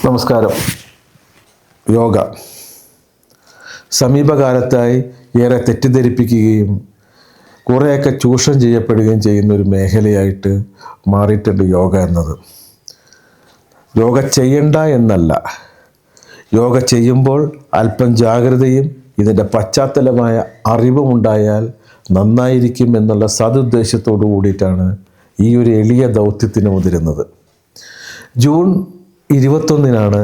നമസ്കാരം. യോഗ സമീപകാലത്തായി ഏറെ തെറ്റിദ്ധരിപ്പിക്കുകയും കുറേയൊക്കെ ചൂഷണം ചെയ്യപ്പെടുകയും ചെയ്യുന്ന ഒരു മേഖലയായിട്ട് മാറിയിട്ടുണ്ട് യോഗ എന്നത്. യോഗ ചെയ്യണ്ട എന്നല്ല, യോഗ ചെയ്യുമ്പോൾ അല്പം ജാഗ്രതയും ഇതിൻ്റെ പശ്ചാത്തലമായ അറിവും ഉണ്ടായാൽ നന്നായിരിക്കും എന്നുള്ള സതുദ്ദേശത്തോടു കൂടിയിട്ടാണ് ഈ ഒരു എളിയ ദൗത്യത്തിന് മുതിരുന്നത്. ജൂൺ 21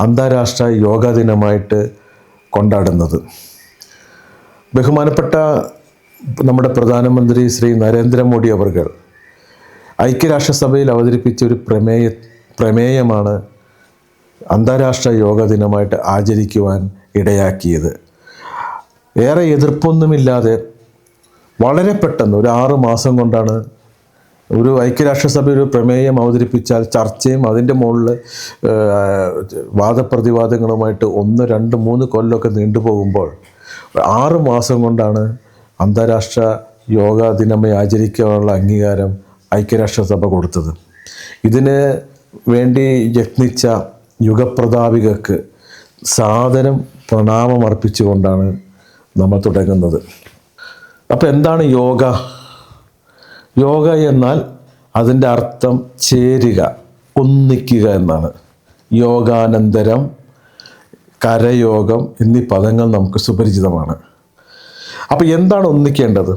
അന്താരാഷ്ട്ര യോഗാ ദിനമായിട്ട് കൊണ്ടാടുന്നത്. ബഹുമാനപ്പെട്ട നമ്മുടെ പ്രധാനമന്ത്രി ശ്രീ നരേന്ദ്രമോദി അവർകൾ ഐക്യരാഷ്ട്രസഭയിൽ അവതരിപ്പിച്ച ഒരു പ്രമേയമാണ് അന്താരാഷ്ട്ര യോഗാ ദിനമായിട്ട് ആചരിക്കുവാൻ ഇടയാക്കിയത്. ഏറെ എതിർപ്പൊന്നുമില്ലാതെ വളരെ പെട്ടെന്ന് ഒരു 6 മാസം കൊണ്ടാണ് ഒരു ഐക്യരാഷ്ട്രസഭ ഒരു പ്രമേയം അവതരിപ്പിച്ചാൽ ചർച്ചയും അതിൻ്റെ മുകളിൽ വാദപ്രതിവാദങ്ങളുമായിട്ട് 1, 2, 3 കൊല്ലമൊക്കെ നീണ്ടുപോകുമ്പോൾ 6 മാസം കൊണ്ടാണ് അന്താരാഷ്ട്ര യോഗാ ദിനമായി ആചരിക്കാനുള്ള അംഗീകാരം ഐക്യരാഷ്ട്രസഭ കൊടുത്തത്. ഇതിന് വേണ്ടി യത്നിച്ച യുഗപ്രതാപികൾക്ക് സാദരം പ്രണാമം അർപ്പിച്ചുകൊണ്ടാണ് നമ്മൾ തുടങ്ങുന്നത്. അപ്പോൾ എന്താണ് യോഗ? യോഗ എന്നാൽ അതിൻ്റെ അർത്ഥം ചേരുക, ഒന്നിക്കുക എന്നാണ്. യോഗാനന്തരം, കരയോഗം എന്നീ പദങ്ങൾ നമുക്ക് സുപരിചിതമാണ്. അപ്പോൾ എന്താണ് ഒന്നിക്കേണ്ടത്?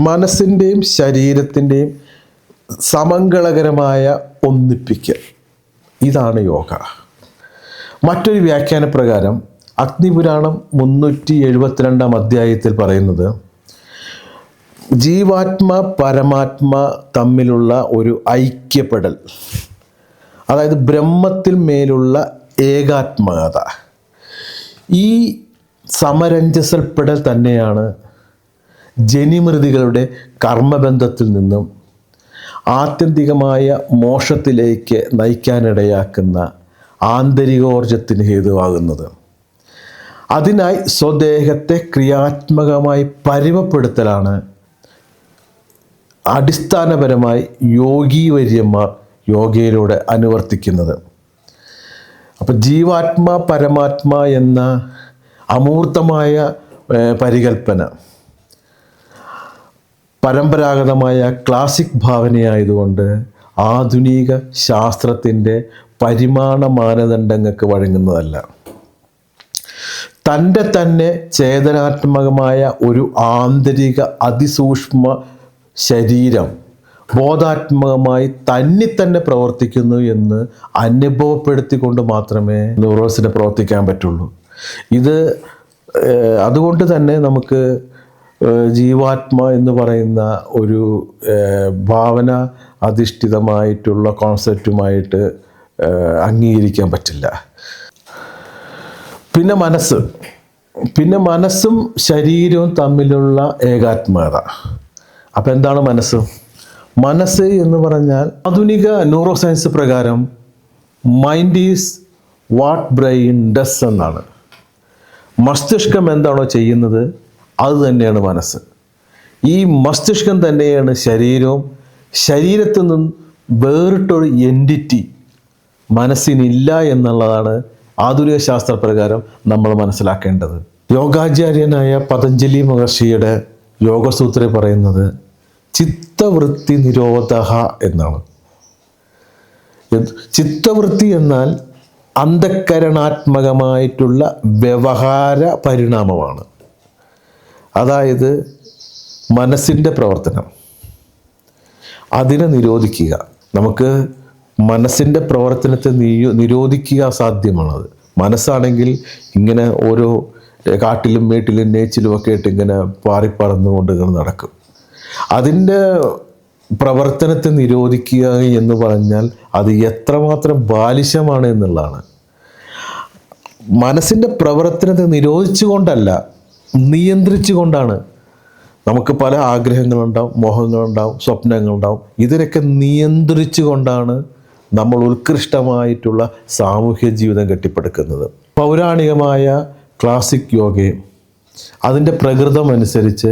മനസ്സിൻ്റെയും ശരീരത്തിൻ്റെയും സമംഗളകരമായ ഒന്നിപ്പിക്കൽ, ഇതാണ് യോഗ. മറ്റൊരു വ്യാഖ്യാന പ്രകാരം അഗ്നിപുരാണം 372 അധ്യായത്തിൽ പറയുന്നത്, ജീവാത്മ പരമാത്മ തമ്മിലുള്ള ഒരു ഐക്യപ്പെടൽ, അതായത് ബ്രഹ്മത്തിൽ മേലുള്ള ഏകാത്മകത, ഈ സമരഞ്ജസപ്പെടൽ തന്നെയാണ് ജനിമൃതികളുടെ കർമ്മബന്ധത്തിൽ നിന്നും ആത്യന്തികമായ മോക്ഷത്തിലേക്ക് നയിക്കാനിടയാക്കുന്ന ആന്തരികോർജത്തിന് ഹേതുവാകുന്നത്. അതിനായി സ്വദേഹത്തെ ക്രിയാത്മകമായി പരിമപ്പെടുത്തലാണ് അടിസ്ഥാനപരമായി യോഗീവര്യന്മാർ യോഗയിലൂടെ അനുവർത്തിക്കുന്നത്. അപ്പം ജീവാത്മ പരമാത്മ എന്ന അമൂർത്തമായ പരികൽപ്പന പരമ്പരാഗതമായ ക്ലാസിക് ഭാവനയായതുകൊണ്ട് ആധുനിക ശാസ്ത്രത്തിൻ്റെ പരിമാണ മാനദണ്ഡങ്ങൾക്ക് വഴങ്ങുന്നതല്ല. തന്നെ ചേതനാത്മകമായ ഒരു ആന്തരിക അതിസൂക്ഷ്മ ശരീരം ബോധാത്മകമായി തന്നെ പ്രവർത്തിക്കുന്നു എന്ന് അനുഭവപ്പെടുത്തിക്കൊണ്ട് മാത്രമേ ന്യൂറോൺസിന് പ്രവർത്തിക്കാൻ പറ്റുള്ളൂ. ഇത് അതുകൊണ്ട് തന്നെ നമുക്ക് ജീവാത്മ എന്ന് പറയുന്ന ഒരു ഭാവന അധിഷ്ഠിതമായിട്ടുള്ള കോൺസെപ്റ്റുമായിട്ട് അംഗീകരിക്കാൻ പറ്റില്ല. പിന്നെ മനസ്സും ശരീരവും തമ്മിലുള്ള ഏകാത്മകത. അപ്പം എന്താണ് മനസ്സ്? മനസ്സ് എന്ന് പറഞ്ഞാൽ ആധുനിക ന്യൂറോ സയൻസ് പ്രകാരം mind is what brain does എന്നാണ്. മസ്തിഷ്കം എന്താണോ ചെയ്യുന്നത് അത് തന്നെയാണ് മനസ്സ്. ഈ മസ്തിഷ്കം തന്നെയാണ് ശരീരവും. ശരീരത്തിൽ നിന്നും വേറിട്ടൊരു എൻറ്റിറ്റി മനസ്സിനില്ല എന്നുള്ളതാണ് ആധുനിക ശാസ്ത്രപ്രകാരം നമ്മൾ മനസ്സിലാക്കേണ്ടത്. യോഗാചാര്യനായ പതഞ്ജലി മഹർഷിയുടെ യോഗസൂത്രത്തിൽ പറയുന്നത് ചിത്തവൃത്തി നിരോധ എന്നാണ്. ചിത്തവൃത്തി എന്നാൽ അന്ധക്കരണാത്മകമായിട്ടുള്ള വ്യവഹാര പരിണാമമാണ്. അതായത് മനസ്സിൻ്റെ പ്രവർത്തനം, അതിനെ നിരോധിക്കുക. നമുക്ക് മനസ്സിൻ്റെ പ്രവർത്തനത്തെ നിരോധിക്കുക അസാധ്യമാണത്. മനസ്സാണെങ്കിൽ ഇങ്ങനെ ഓരോ കാട്ടിലും മേട്ടിലും നേച്ചിലും ഒക്കെ ആയിട്ട് ഇങ്ങനെ പാറിപ്പറന്നുകൊണ്ട് നടക്കും. അതിൻ്റെ പ്രവർത്തനത്തെ നിരോധിക്കുക എന്ന് പറഞ്ഞാൽ അത് എത്രമാത്രം ബാലിശമാണ് എന്നുള്ളതാണ്. മനസ്സിൻ്റെ പ്രവർത്തനത്തെ നിരോധിച്ചുകൊണ്ടല്ല, നിയന്ത്രിച്ചുകൊണ്ടാണ്. നമുക്ക് പല ആഗ്രഹങ്ങളുണ്ടാവും, മോഹങ്ങളുണ്ടാവും, സ്വപ്നങ്ങളുണ്ടാവും. ഇതിനൊക്കെ നിയന്ത്രിച്ചു കൊണ്ടാണ് നമ്മൾ ഉത്കൃഷ്ടമായിട്ടുള്ള സാമൂഹ്യ ജീവിതം കെട്ടിപ്പടുക്കുന്നത്. പൗരാണികമായ ക്ലാസിക് യോഗയും അതിൻ്റെ പ്രകൃതം അനുസരിച്ച്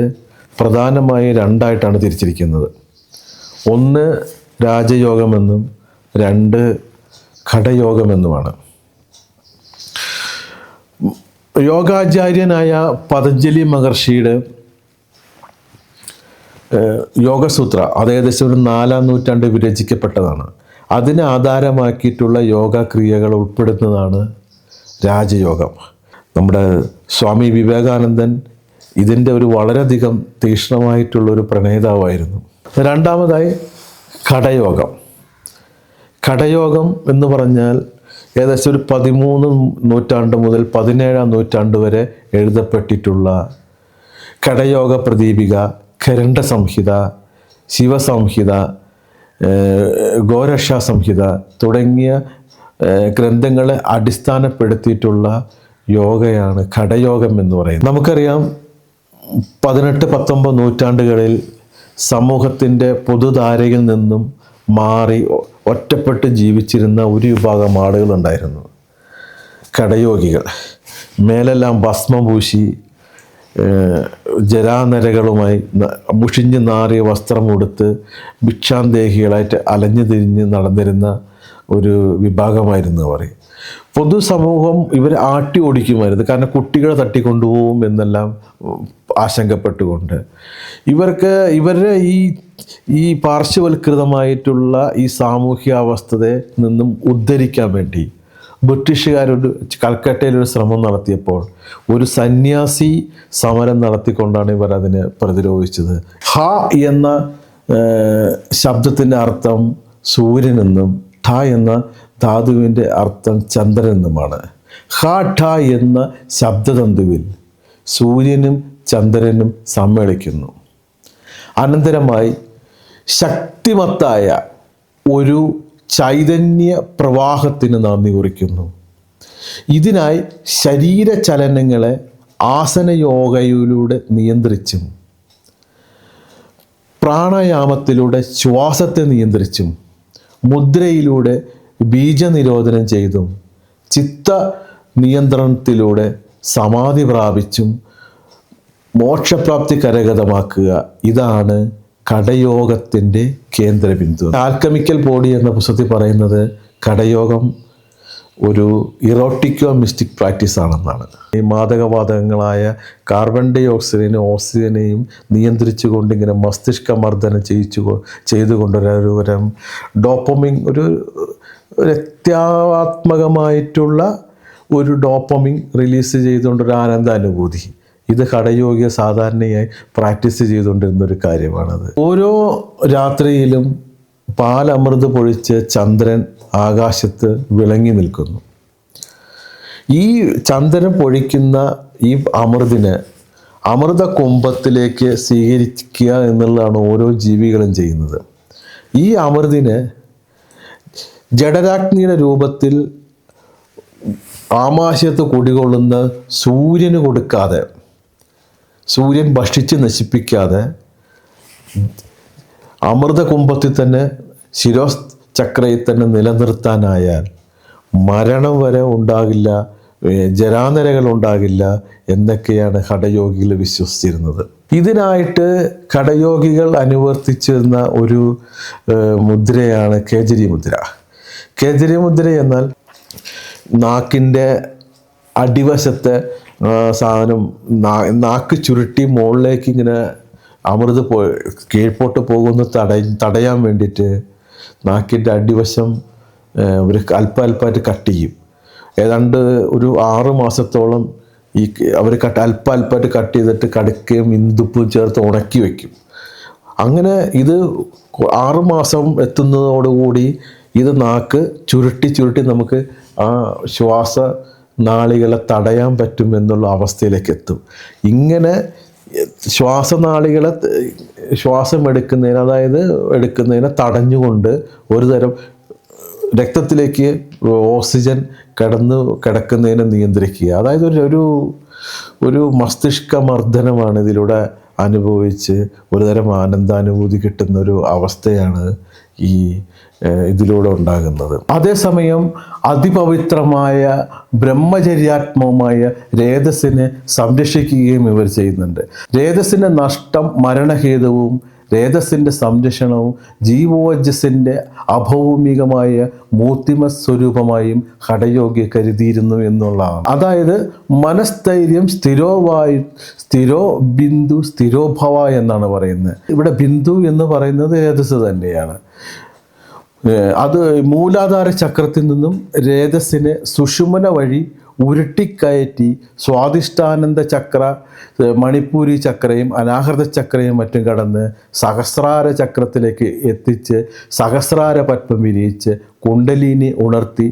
പ്രധാനമായി 2ആയിട്ടാണ് തിരിച്ചിരിക്കുന്നത്. ഒന്ന് രാജയോഗമെന്നും 2 ഖഡയോഗമെന്നുമാണ്. യോഗാചാര്യനായ പതഞ്ജലി മഹർഷിയുടെ യോഗസൂത്ര അത് ഏകദേശം ഒരു 4-ാം നൂറ്റാണ്ട് വിരചിക്കപ്പെട്ടതാണ്. അതിനെ ആധാരമാക്കിയിട്ടുള്ള യോഗക്രിയകൾ ഉൾപ്പെടുന്നതാണ് രാജയോഗം. നമ്മുടെ സ്വാമി വിവേകാനന്ദൻ ഇതിൻ്റെ ഒരു വളരെയധികം തീക്ഷ്ണമായിട്ടുള്ളൊരു പ്രണേതാവായിരുന്നു. രണ്ടാമതായി ഖഡയോഗം. ഖഡയോഗം എന്ന് പറഞ്ഞാൽ ഏകദേശം ഒരു 13 നൂറ്റാണ്ട് മുതൽ 17-ാം നൂറ്റാണ്ട് വരെ എഴുതപ്പെട്ടിട്ടുള്ള ഖഡയോഗ പ്രദീപിക, ഖരണ്ഡ സംഹിത, ശിവസംഹിത, ഗോരക്ഷ സംഹിത തുടങ്ങിയ ഗ്രന്ഥങ്ങളെ അടിസ്ഥാനപ്പെടുത്തിയിട്ടുള്ള യോഗയാണ് ഖഡയോഗം എന്ന് പറയുന്നത്. നമുക്കറിയാം 18-19 നൂറ്റാണ്ടുകളിൽ സമൂഹത്തിൻ്റെ പൊതുധാരയിൽ നിന്നും മാറി ഒറ്റപ്പെട്ട് ജീവിച്ചിരുന്ന ഒരു വിഭാഗം ആളുകളുണ്ടായിരുന്നു, ഖഡയോഗികൾ. മേലെല്ലാം ഭസ്മം പൂശി ജരാനരകളുമായി മുഷിഞ്ഞ് നാറിയ വസ്ത്രമുടുത്ത് ഭിക്ഷാന്തേഹികളായിട്ട് അലഞ്ഞു തിരിഞ്ഞ് നടന്നിരുന്ന ഒരു വിഭാഗമായിരുന്നു അവർ. പൊതുസമൂഹം ഇവരെ ആട്ടി ഓടിക്കുമായിരുന്നു, കാരണം കുട്ടികളെ തട്ടിക്കൊണ്ടുപോകും എന്നെല്ലാം ആശങ്കപ്പെട്ടുകൊണ്ട്. ഇവരുടെ ഈ പാർശ്വവൽകൃതമായിട്ടുള്ള ഈ സാമൂഹ്യ അവസ്ഥയെ നിന്നും ഉദ്ധരിക്കാൻ വേണ്ടി ബ്രിട്ടീഷുകാരൊരു കൽക്കട്ടയിലൊരു ശ്രമം നടത്തിയപ്പോൾ ഒരു സന്യാസി സമരം നടത്തിക്കൊണ്ടാണ് ഇവർ അതിനെ പ്രതിരോധിച്ചത്. ഹ എന്ന ശബ്ദത്തിൻ്റെ അർത്ഥം സൂര്യനെന്നും ഠ എന്ന ധാതുവിൻ്റെ അർത്ഥം ചന്ദ്രനെന്നുമാണ്. ഹ ഠ എന്ന ശബ്ദതന്തുവിൽ സൂര്യനും ചന്ദ്രനും സമ്മേളിക്കുന്നു. അനന്തരമായി ശക്തിമത്തായ ഒരു ചൈതന്യ പ്രവാഹത്തിന് നന്ദി കുറിക്കുന്നു. ഇതിനായി ശരീരചലനങ്ങളെ ആസനയോഗയിലൂടെ നിയന്ത്രിച്ചും പ്രാണായാമത്തിലൂടെ ശ്വാസത്തെ നിയന്ത്രിച്ചും മുദ്രയിലൂടെ ബീജനിരോധനം ചെയ്തും ചിത്ത നിയന്ത്രണത്തിലൂടെ സമാധി പ്രാപിച്ചും മോക്ഷപ്രാപ്തി കരഗതമാക്കുക. ഇതാണ് ഖഡയോഗത്തിൻ്റെ കേന്ദ്രബിന്ദു. ആൽക്കമിക്കൽ ബോഡി എന്ന പുസ്തകത്തിൽ പറയുന്നത് ഖഡയോഗം ഒരു ഇറോട്ടിക്കോ മിസ്റ്റിക് പ്രാക്ടീസ് ആണെന്നാണ്. ഈ മാദകവാതകങ്ങളായ കാർബൺ ഡൈ ഓക്സൈഡിനെയും ഓക്സിജനെയും നിയന്ത്രിച്ചുകൊണ്ട് ഇങ്ങനെ മസ്തിഷ്ക മർദ്ദനം ചെയ്തുകൊണ്ടൊരു തരം ഡോപ്പമിൻ, ഒരു രക്താത്മകമായിട്ടുള്ള ഒരു ഡോപ്പമിൻ റിലീസ് ചെയ്തുകൊണ്ടൊരു ആനന്ദാനുഭൂതി. ഇത് ഖഡയോഗിയെ സാധാരണയായി പ്രാക്ടീസ് ചെയ്തുകൊണ്ടിരുന്നൊരു കാര്യമാണത്. ഓരോ രാത്രിയിലും പാലമൃത് പൊഴിച്ച് ചന്ദ്രൻ ആകാശത്ത് വിളങ്ങി നിൽക്കുന്നു. ഈ ചന്ദ്രൻ പൊഴിക്കുന്ന ഈ അമൃതിനെ അമൃത കുംഭത്തിലേക്ക് സ്വീകരിക്കുക എന്നുള്ളതാണ് ഓരോ ജീവികളും ചെയ്യുന്നത്. ഈ അമൃതിനെ ജഡരാഗ്നിയുടെ രൂപത്തിൽ ആമാശയത്ത് കുടികൊള്ളുന്ന സൂര്യന് കൊടുക്കാതെ, സൂര്യൻ ഭക്ഷിച്ച് നശിപ്പിക്കാതെ അമൃതകുംഭത്തിൽ തന്നെ ശിരോസ് ചക്രയിൽ തന്നെ നിലനിർത്താനായാൽ മരണം വരെ ഉണ്ടാകില്ല, ജരാനരകൾ ഉണ്ടാകില്ല എന്നൊക്കെയാണ് ഖഡയോഗികൾ വിശ്വസിച്ചിരുന്നത്. ഇതിനായിട്ട് ഖഡയോഗികൾ അനുവർത്തിച്ചിരുന്ന ഒരു മുദ്രയാണ് കേജരി മുദ്ര. കേജരി മുദ്ര എന്നാൽ നാക്കിൻ്റെ അടിവശത്തെ സാധനം നാക്ക് ചുരുട്ടി മുകളിലേക്ക് ഇങ്ങനെ അമൃത് കീഴ്പോട്ട് പോകുന്ന തടയാൻ വേണ്ടിയിട്ട് നാക്കിൻ്റെ അടിവശം ഒരു അല്പമായിട്ട് കട്ട് ചെയ്യും. ഏതാണ്ട് ഒരു 6 മാസത്തോളം അവർ അല്പമായിട്ട് കട്ട് ചെയ്തിട്ട് കടുക്കയും ഇന്ദുപ്പും ചേർത്ത് ഉണക്കി വയ്ക്കും. അങ്ങനെ ഇത് 6 മാസം എത്തുന്നതോടുകൂടി ഇത് നാക്ക് ചുരുട്ടി നമുക്ക് ആ ശ്വാസ നാളികളെ തടയാൻ പറ്റും എന്നുള്ള അവസ്ഥയിലേക്ക് എത്തും. ഇങ്ങനെ ശ്വാസം എടുക്കുന്നതിനെ തടഞ്ഞുകൊണ്ട് ഒരു തരം രക്തത്തിലേക്ക് ഓക്സിജൻ കിടക്കുന്നതിനെ നിയന്ത്രിക്കുക. അതായത് ഒരു മസ്തിഷ്ക മർദ്ദനമാണ് ഇതിലൂടെ അനുഭവിച്ച് ഒരുതരം ആനന്ദാനുഭൂതി കിട്ടുന്ന ഒരു അവസ്ഥയാണ് ഇതിലൂടെ ഉണ്ടാകുന്നത്. അതേസമയം അതിപവിത്രമായ ബ്രഹ്മചര്യാത്മകമായ രേതസ്സിനെ സംരക്ഷിക്കുകയും ഇവർ ചെയ്യുന്നുണ്ട്. രേതസ്സിൻ്റെ നഷ്ടം മരണഹേതുവും രേതസ്സിൻ്റെ സംരക്ഷണവും ജീവോജസ്സിൻ്റെ അഭൗമികമായ മൂർത്തിമ സ്വരൂപമായും ഹഠയോഗി കരുതിയിരുന്നു എന്നുള്ളതാണ്. അതായത് മനസ്ഥൈര്യം സ്ഥിരോ ബിന്ദു സ്ഥിരോഭവ എന്നാണ് പറയുന്നത്. ഇവിടെ ബിന്ദു എന്ന് പറയുന്നത് രേതസ് തന്നെയാണ്. അത് മൂലാധാര ചക്രത്തിൽ നിന്നും രേതസ്സിനെ സുഷുമ്ന വഴി ഉരുട്ടിക്കയറ്റി സ്വാദിഷ്ടാനന്ദ ചക്ര, മണിപ്പൂരി ചക്രയും അനാഹൃത ചക്രയും മറ്റും കടന്ന് സഹസ്രാര ചക്രത്തിലേക്ക് എത്തിച്ച് സഹസ്രാര പത്മം വിരിയിച്ച് കുണ്ടലിനി ഉണർത്തി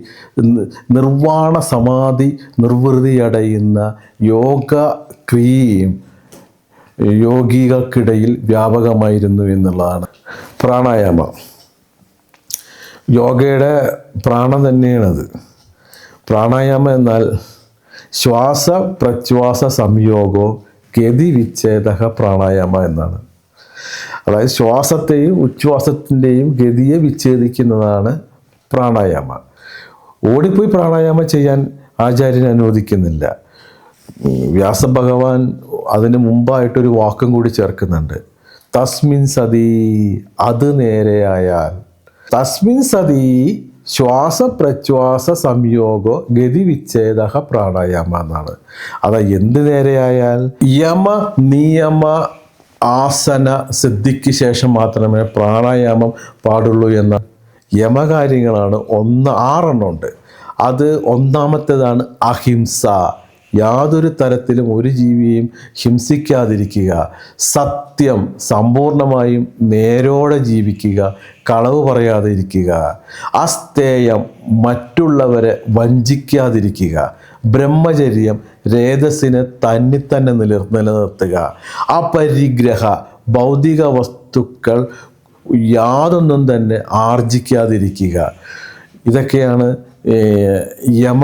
നിർവാണ സമാധി നിർവൃതിയടയുന്ന യോഗ ക്രിയയും യോഗികൾക്കിടയിൽ വ്യാപകമായിരുന്നു എന്നുള്ളതാണ്. പ്രാണായാമം യോഗയുടെ പ്രാണം തന്നെയാണത്. പ്രാണായാമം എന്നാൽ ശ്വാസ പ്രശ്വാസ സംയോഗോ ഗതി വിച്ഛേദ പ്രാണായാമ എന്നാണ്. അതായത് ശ്വാസത്തെയും ഉച്ഛ്വാസത്തിൻ്റെയും ഗതിയെ വിച്ഛേദിക്കുന്നതാണ് പ്രാണായാമ. ഓടിപ്പോയി പ്രാണായാമം ചെയ്യാൻ ആചാര്യൻ അനുവദിക്കുന്നില്ല. വ്യാസഭഗവാൻ അതിന് മുമ്പായിട്ടൊരു വാക്കും കൂടി ചേർക്കുന്നുണ്ട്. തസ്മിൻ സതി, അത് നേരെയായാൽ. തസ്മിൻ സതി ശ്വാസപ്രശ്വാസ സംയോഗോ ഗതി വിച്ഛേദ പ്രാണായാമ എന്നാണ്. അതായത് എന്ത് നേരെയായാൽ യമ നിയമ ആസന സിദ്ധിക്ക് ശേഷം മാത്രമേ പ്രാണായാമം പാടുള്ളൂ എന്ന യമകാര്യങ്ങളാണ് 6 ഉണ്ട്. അത് ഒന്നാമത്തേതാണ് അഹിംസ. യാതൊരു തരത്തിലും ഒരു ജീവിയെയും ഹിംസിക്കാതിരിക്കുക. സത്യം, സമ്പൂർണമായും നേരോടെ ജീവിക്കുക, കളവ് പറയാതെ ഇരിക്കുക. അസ്തേയം, മറ്റുള്ളവരെ വഞ്ചിക്കാതിരിക്കുക. ബ്രഹ്മചര്യം, രേതസ്സിനെ തന്നിത്തന്നെ നിലനിർത്തുക. അപരിഗ്രഹ, ഭൗതിക വസ്തുക്കൾ യാതൊന്നും തന്നെ ആർജിക്കാതിരിക്കുക. ഇതൊക്കെയാണ് യമ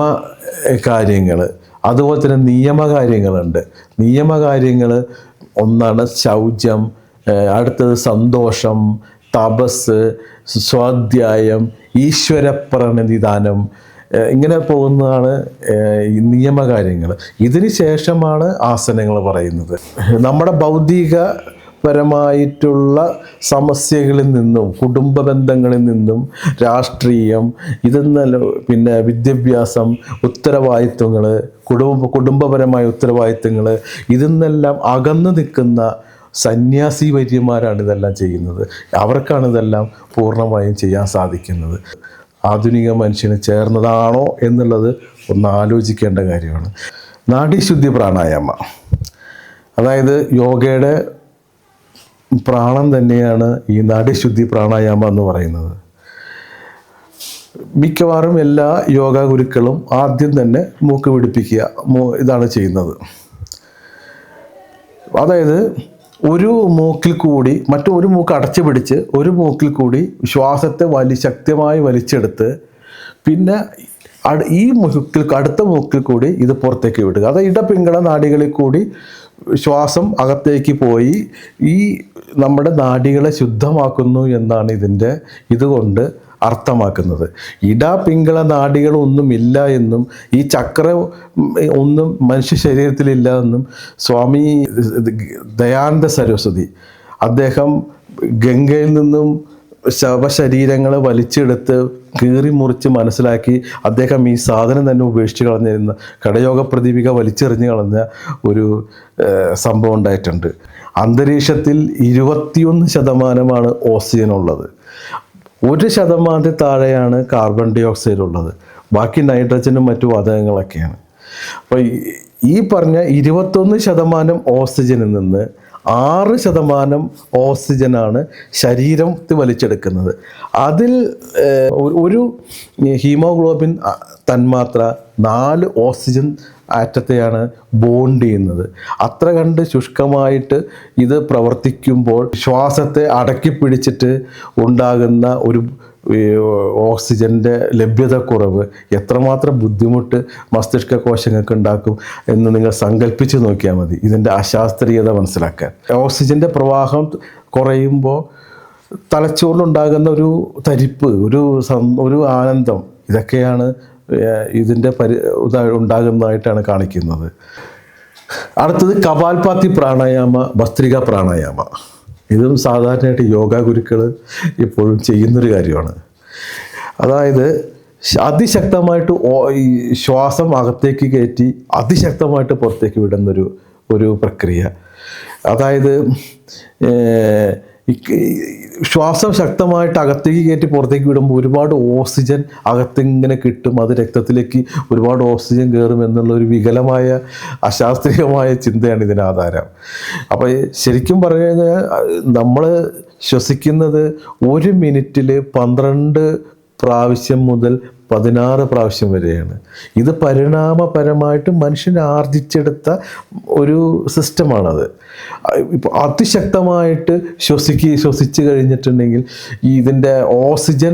കാര്യങ്ങൾ. അതുപോലെ തന്നെ നിയമകാര്യങ്ങളുണ്ട്. നിയമകാര്യങ്ങൾ ഒന്നാണ് ശൗചം, അടുത്തത് സന്തോഷം, തപസ്, സ്വാധ്യായം, ഈശ്വരപ്രണനിധാനം, ഇങ്ങനെ പോകുന്നതാണ് നിയമകാര്യങ്ങൾ. ഇതിന് ശേഷമാണ് ആസനങ്ങൾ പറയുന്നത്. നമ്മുടെ പരമായിട്ടുള്ള സമസ്യകളിൽ നിന്നും, കുടുംബ ബന്ധങ്ങളിൽ നിന്നും, രാഷ്ട്രീയം, പിന്നെ വിദ്യാഭ്യാസം, ഉത്തരവാദിത്വങ്ങൾ, കുടുംബപരമായ ഉത്തരവാദിത്വങ്ങൾ, ഇതിന്നെല്ലാം അകന്നു നിൽക്കുന്ന സന്യാസി വര്യന്മാരാണ് ഇതെല്ലാം ചെയ്യുന്നത്. അവർക്കാണ് ഇതെല്ലാം പൂർണ്ണമായും ചെയ്യാൻ സാധിക്കുന്നത്. ആധുനിക മനുഷ്യന് ചേർന്നതാണോ എന്നുള്ളത് ഒന്ന് ആലോചിക്കേണ്ട കാര്യമാണ്. നാഡീശുദ്ധി പ്രാണായാമ, അതായത് യോഗയുടെ പ്രാണം തന്നെയാണ് ഈ നാഡീശുദ്ധി പ്രാണായാമ എന്ന് പറയുന്നത്. മിക്കവാറും എല്ലാ യോഗ ഗുരുക്കളും ആദ്യം തന്നെ മൂക്ക് പിടിപ്പിക്കുക, ഇതാണ് ചെയ്യുന്നത്. അതായത് ഒരു മൂക്കിൽ കൂടി മറ്റൊരു മൂക്ക് അടച്ചു പിടിച്ച് ഒരു മൂക്കിൽ കൂടി ശ്വാസത്തെ ശക്തമായി വലിച്ചെടുത്ത് പിന്നെ ഈ അടുത്ത മൂക്കിൽ കൂടി ഇത് പുറത്തേക്ക് വിടുക. അത് ഇടപിംഗള നാഡികളിൽ കൂടി ശ്വാസം അകത്തേക്ക് പോയി ഈ നമ്മുടെ നാഡികളെ ശുദ്ധമാക്കുന്നു എന്നാണ് ഇതുകൊണ്ട് അർത്ഥമാക്കുന്നത്. പിംഗള നാഡികളൊന്നുമില്ല എന്നും ഈ ചക്രം ഒന്നും മനുഷ്യ ശരീരത്തിലില്ല എന്നും സ്വാമി ദയാനന്ദ സരസ്വതി അദ്ദേഹം ഗംഗയിൽ നിന്നും ശവശരീരങ്ങളെ വലിച്ചെടുത്ത് കീറി മുറിച്ച് മനസ്സിലാക്കി അദ്ദേഹം ഈ സാധനം തന്നെ ഉപേക്ഷിച്ച് കളഞ്ഞിരുന്ന കടയോഗ പ്രദീപിക വലിച്ചെറിഞ്ഞ് കളഞ്ഞ ഒരു സംഭവം ഉണ്ടായിട്ടുണ്ട്. അന്തരീക്ഷത്തിൽ 21% ഓക്സിജൻ ഉള്ളത്, 1% താഴെയാണ് കാർബൺ ഡൈ ഓക്സൈഡ് ഉള്ളത്, ബാക്കി നൈട്രജനും മറ്റു വാതകങ്ങളൊക്കെയാണ്. അപ്പോൾ ഈ പറഞ്ഞ 21% ഓക്സിജനിൽ നിന്ന് 6% ഓക്സിജനാണ് ശരീരത്തിൽ വലിച്ചെടുക്കുന്നത്. അതിൽ ഒരു ഹീമോഗ്ലോബിൻ തന്മാത്ര 4 ഓക്സിജൻ ആറ്റത്തെയാണ് ബോണ്ട് ചെയ്യുന്നത്. അത്ര കണ്ട് ശുഷ്കമായിട്ട് ഇത് പ്രവർത്തിക്കുമ്പോൾ ശ്വാസത്തെ അടക്കി പിടിച്ചിട്ട് ഉണ്ടാകുന്ന ഒരു ഓക്സിജൻ്റെ ലഭ്യതക്കുറവ് എത്രമാത്രം ബുദ്ധിമുട്ട് മസ്തിഷ്ക കോശങ്ങൾക്ക് ഉണ്ടാക്കും എന്ന് നിങ്ങൾ സങ്കല്പിച്ച് നോക്കിയാൽ മതി ഇതിൻ്റെ അശാസ്ത്രീയത മനസ്സിലാക്കാൻ. ഓക്സിജൻ്റെ പ്രവാഹം കുറയുമ്പോൾ തലച്ചോറിലുണ്ടാകുന്ന ഒരു തരിപ്പ്, ഒരു ആനന്ദം, ഇതൊക്കെയാണ് ഇതിൻ്റെ ഉണ്ടാകുന്നതായിട്ടാണ് കാണിക്കുന്നത്. അടുത്തത് കപാൽപാതി പ്രാണായാമ, ഭസ്ത്രിക പ്രാണായാമ. ഇതും സാധാരണയായിട്ട് യോഗ ഗുരുക്കൾ ഇപ്പോഴും ചെയ്യുന്നൊരു കാര്യമാണ്. അതായത് അതിശക്തമായിട്ട് ഈ ശ്വാസം അകത്തേക്ക് കയറ്റി അതിശക്തമായിട്ട് പുറത്തേക്ക് വിടുന്നൊരു പ്രക്രിയ. അതായത് ശ്വാസം ശക്തമായിട്ട് അകത്തേക്ക് കയറ്റി പുറത്തേക്ക് വിടുമ്പോൾ ഒരുപാട് ഓക്സിജൻ അകത്തിങ്ങനെ കിട്ടും, അത് രക്തത്തിലേക്ക് ഒരുപാട് ഓക്സിജൻ കയറും എന്നുള്ള ഒരു വികലമായ അശാസ്ത്രീയമായ ചിന്തയാണ് ഇതിന് ആധാരം. അപ്പോൾ ശരിക്കും പറഞ്ഞു കഴിഞ്ഞാൽ നമ്മൾ ശ്വസിക്കുന്നത് 1 മിനിറ്റിൽ 12 പ്രാവശ്യം മുതൽ 16 പ്രാവശ്യം വരെയാണ്. ഇത് പരിണാമപരമായിട്ട് മനുഷ്യൻ ആർജിച്ചെടുത്ത ഒരു സിസ്റ്റമാണത്. ഇപ്പോൾ അതിശക്തമായിട്ട് ശ്വസിച്ച് കഴിഞ്ഞിട്ടുണ്ടെങ്കിൽ ഇതിൻ്റെ ഓക്സിജൻ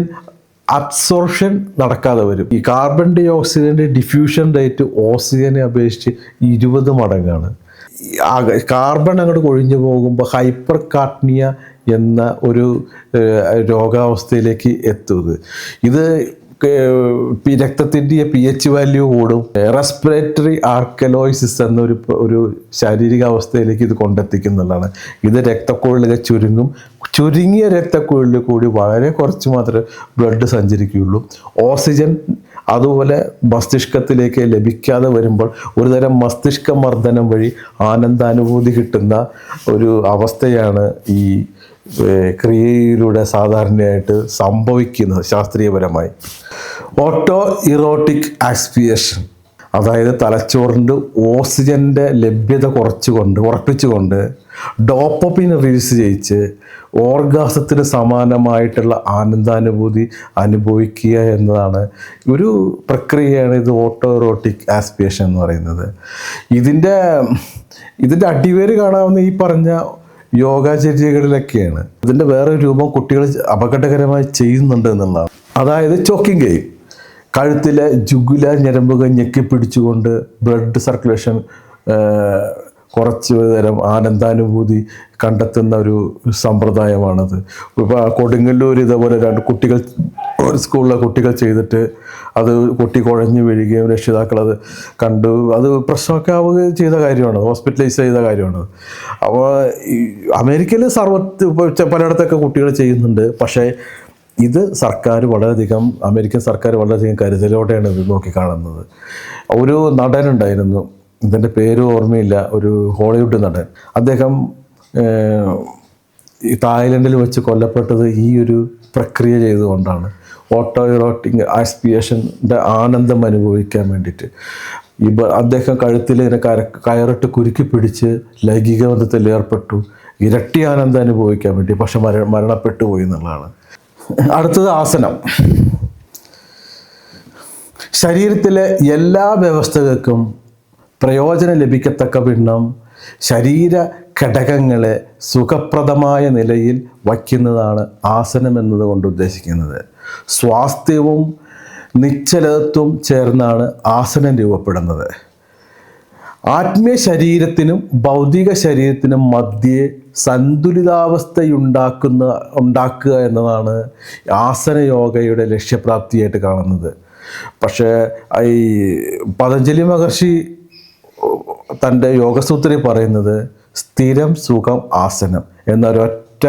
അബ്സോർപ്ഷൻ നടക്കാതെ വരും. ഈ കാർബൺ ഡൈ ഓക്സൈഡിൻ്റെ ഡിഫ്യൂഷൻ റേറ്റ് ഓക്സിജനെ അപേക്ഷിച്ച് 20 മടങ്ങാണ്. കാർബൺ അങ്ങോട്ട് കൊഴിഞ്ഞു പോകുമ്പോൾ ഹൈപ്പർ കാർട്ട്നിയ എന്ന ഒരു രോഗാവസ്ഥയിലേക്ക് എത്തുന്നത്. ഇത് രക്തത്തിൻ്റെ pH വാല്യൂ കൂടും. റെസ്പിറേറ്ററി ആർക്കലോയിസിസ് എന്നൊരു ശാരീരിക അവസ്ഥയിലേക്ക് ഇത് കൊണ്ടെത്തിക്കുന്നുള്ളതാണ്. ഇത് രക്തക്കുഴലുകൾ ചുരുങ്ങിയ രക്തക്കുഴലിൽ കൂടി വളരെ കുറച്ച് മാത്രമേ ബ്ലഡ് സഞ്ചരിക്കുകയുള്ളൂ. ഓക്സിജൻ അതുപോലെ മസ്തിഷ്കത്തിലേക്ക് ലഭിക്കാതെ വരുമ്പോൾ ഒരുതരം മസ്തിഷ്ക മർദ്ദനം വഴി ആനന്ദാനുഭൂതി കിട്ടുന്ന ഒരു അവസ്ഥയാണ് ഈ ക്രിയയിലൂടെ സാധാരണയായിട്ട് സംഭവിക്കുന്നത് ശാസ്ത്രീയപരമായി. ഓട്ടോ ഇറോട്ടിക് ആസ്പിയേഷൻ, അതായത് തലച്ചോറിൻ്റെ ഓക്സിജൻ്റെ ലഭ്യത ഉറപ്പിച്ചുകൊണ്ട് ഡോപ്പമിൻ റിലീസ് ചെയ്യിച്ച് ഓർഗാസത്തിന് സമാനമായിട്ടുള്ള ആനന്ദാനുഭൂതി അനുഭവിക്കുക എന്നതാണ് ഒരു പ്രക്രിയയാണ് ഇത് ഓട്ടോ ഇറോട്ടിക് ആസ്പിയേഷൻ എന്ന് പറയുന്നത്. ഇതിൻ്റെ അടിവേര് കാണാവുന്ന ഈ പറഞ്ഞ യോഗാചര്യകളിലൊക്കെയാണ്. ഇതിൻ്റെ വേറെ രൂപം കുട്ടികൾ അപകടകരമായി ചെയ്യുന്നുണ്ട് എന്നുള്ളതാണ്. അതായത് ചോക്കിംഗ് ഗെയിം, കഴുത്തിലെ ജുഗുലാർ ഞരമ്പുകൾ ഞെക്കിപ്പിടിച്ചുകൊണ്ട് ബ്ലഡ് സർക്കുലേഷൻ കുറച്ച് തരം ആനന്ദാനുഭൂതി കണ്ടെത്തുന്ന ഒരു സമ്പ്രദായമാണത്. ഇപ്പോൾ കൊടുങ്ങല്ലൂർ ഇതേപോലെ 2 കുട്ടികൾ ഒരു സ്കൂളിലെ കുട്ടികൾ ചെയ്തിട്ട് അത് കുട്ടി കുഴഞ്ഞു വീഴുകയും രക്ഷിതാക്കൾ അത് കണ്ടു, അത് പ്രശ്നമൊക്കെ ആവുകയും ചെയ്ത കാര്യമാണ്, ഹോസ്പിറ്റലൈസ് ചെയ്ത കാര്യമാണ്. അപ്പോൾ അമേരിക്കയിൽ പലയിടത്തൊക്കെ കുട്ടികൾ ചെയ്യുന്നുണ്ട്. പക്ഷേ ഇത് അമേരിക്കൻ സർക്കാർ വളരെയധികം കരുതലോടെയാണ് ഇത് നോക്കിക്കാണുന്നത്. ഒരു നടനുണ്ടായിരുന്നു, ഇതിൻ്റെ പേര് ഓർമ്മയില്ല, ഒരു ഹോളിവുഡ് നടൻ. അദ്ദേഹം തായ്ലൻഡിൽ വെച്ച് കൊല്ലപ്പെട്ടത് ഈ ഒരു പ്രക്രിയ ചെയ്തുകൊണ്ടാണ്. ഓട്ടോ ഇറോട്ടിക് ആസ്പിയേഷൻ്റെ ആനന്ദം അനുഭവിക്കാൻ വേണ്ടിയിട്ട് അദ്ദേഹം കഴുത്തിൽ ഇങ്ങനെ കയറിട്ട് കുരുക്കി പിടിച്ച് ലൈംഗിക ബന്ധത്തിൽ ഏർപ്പെട്ടു, ഇരട്ടി ആനന്ദം അനുഭവിക്കാൻ വേണ്ടി. പക്ഷെ മരണപ്പെട്ടു പോയി എന്നുള്ളതാണ്. അടുത്തത് ആസനം. ശരീരത്തിലെ എല്ലാ വ്യവസ്ഥകൾക്കും പ്രയോജനം ലഭിക്കത്തക്ക വിധം ശരീര ഘടകങ്ങളെ സുഖപ്രദമായ നിലയിൽ വയ്ക്കുന്നതാണ് ആസനം എന്നതുകൊണ്ട് ഉദ്ദേശിക്കുന്നത്. സ്വാസ്ഥ്യവും നിശ്ചലത്വവും ചേർന്നാണ് ആസനം രൂപപ്പെടുന്നത്. ആത്മീയ ശരീരത്തിനും ഭൗതിക ശരീരത്തിനും മധ്യേ ഉണ്ടാക്കുക എന്നതാണ് ആസനയോഗയുടെ ലക്ഷ്യപ്രാപ്തിയായിട്ട് കാണുന്നത്. പക്ഷേ ഈ പതഞ്ജലി മഹർഷി തൻ്റെ യോഗസൂത്രയിൽ പറയുന്നത് സ്ഥിരം സുഖം ആസനം എന്നൊരൊറ്റ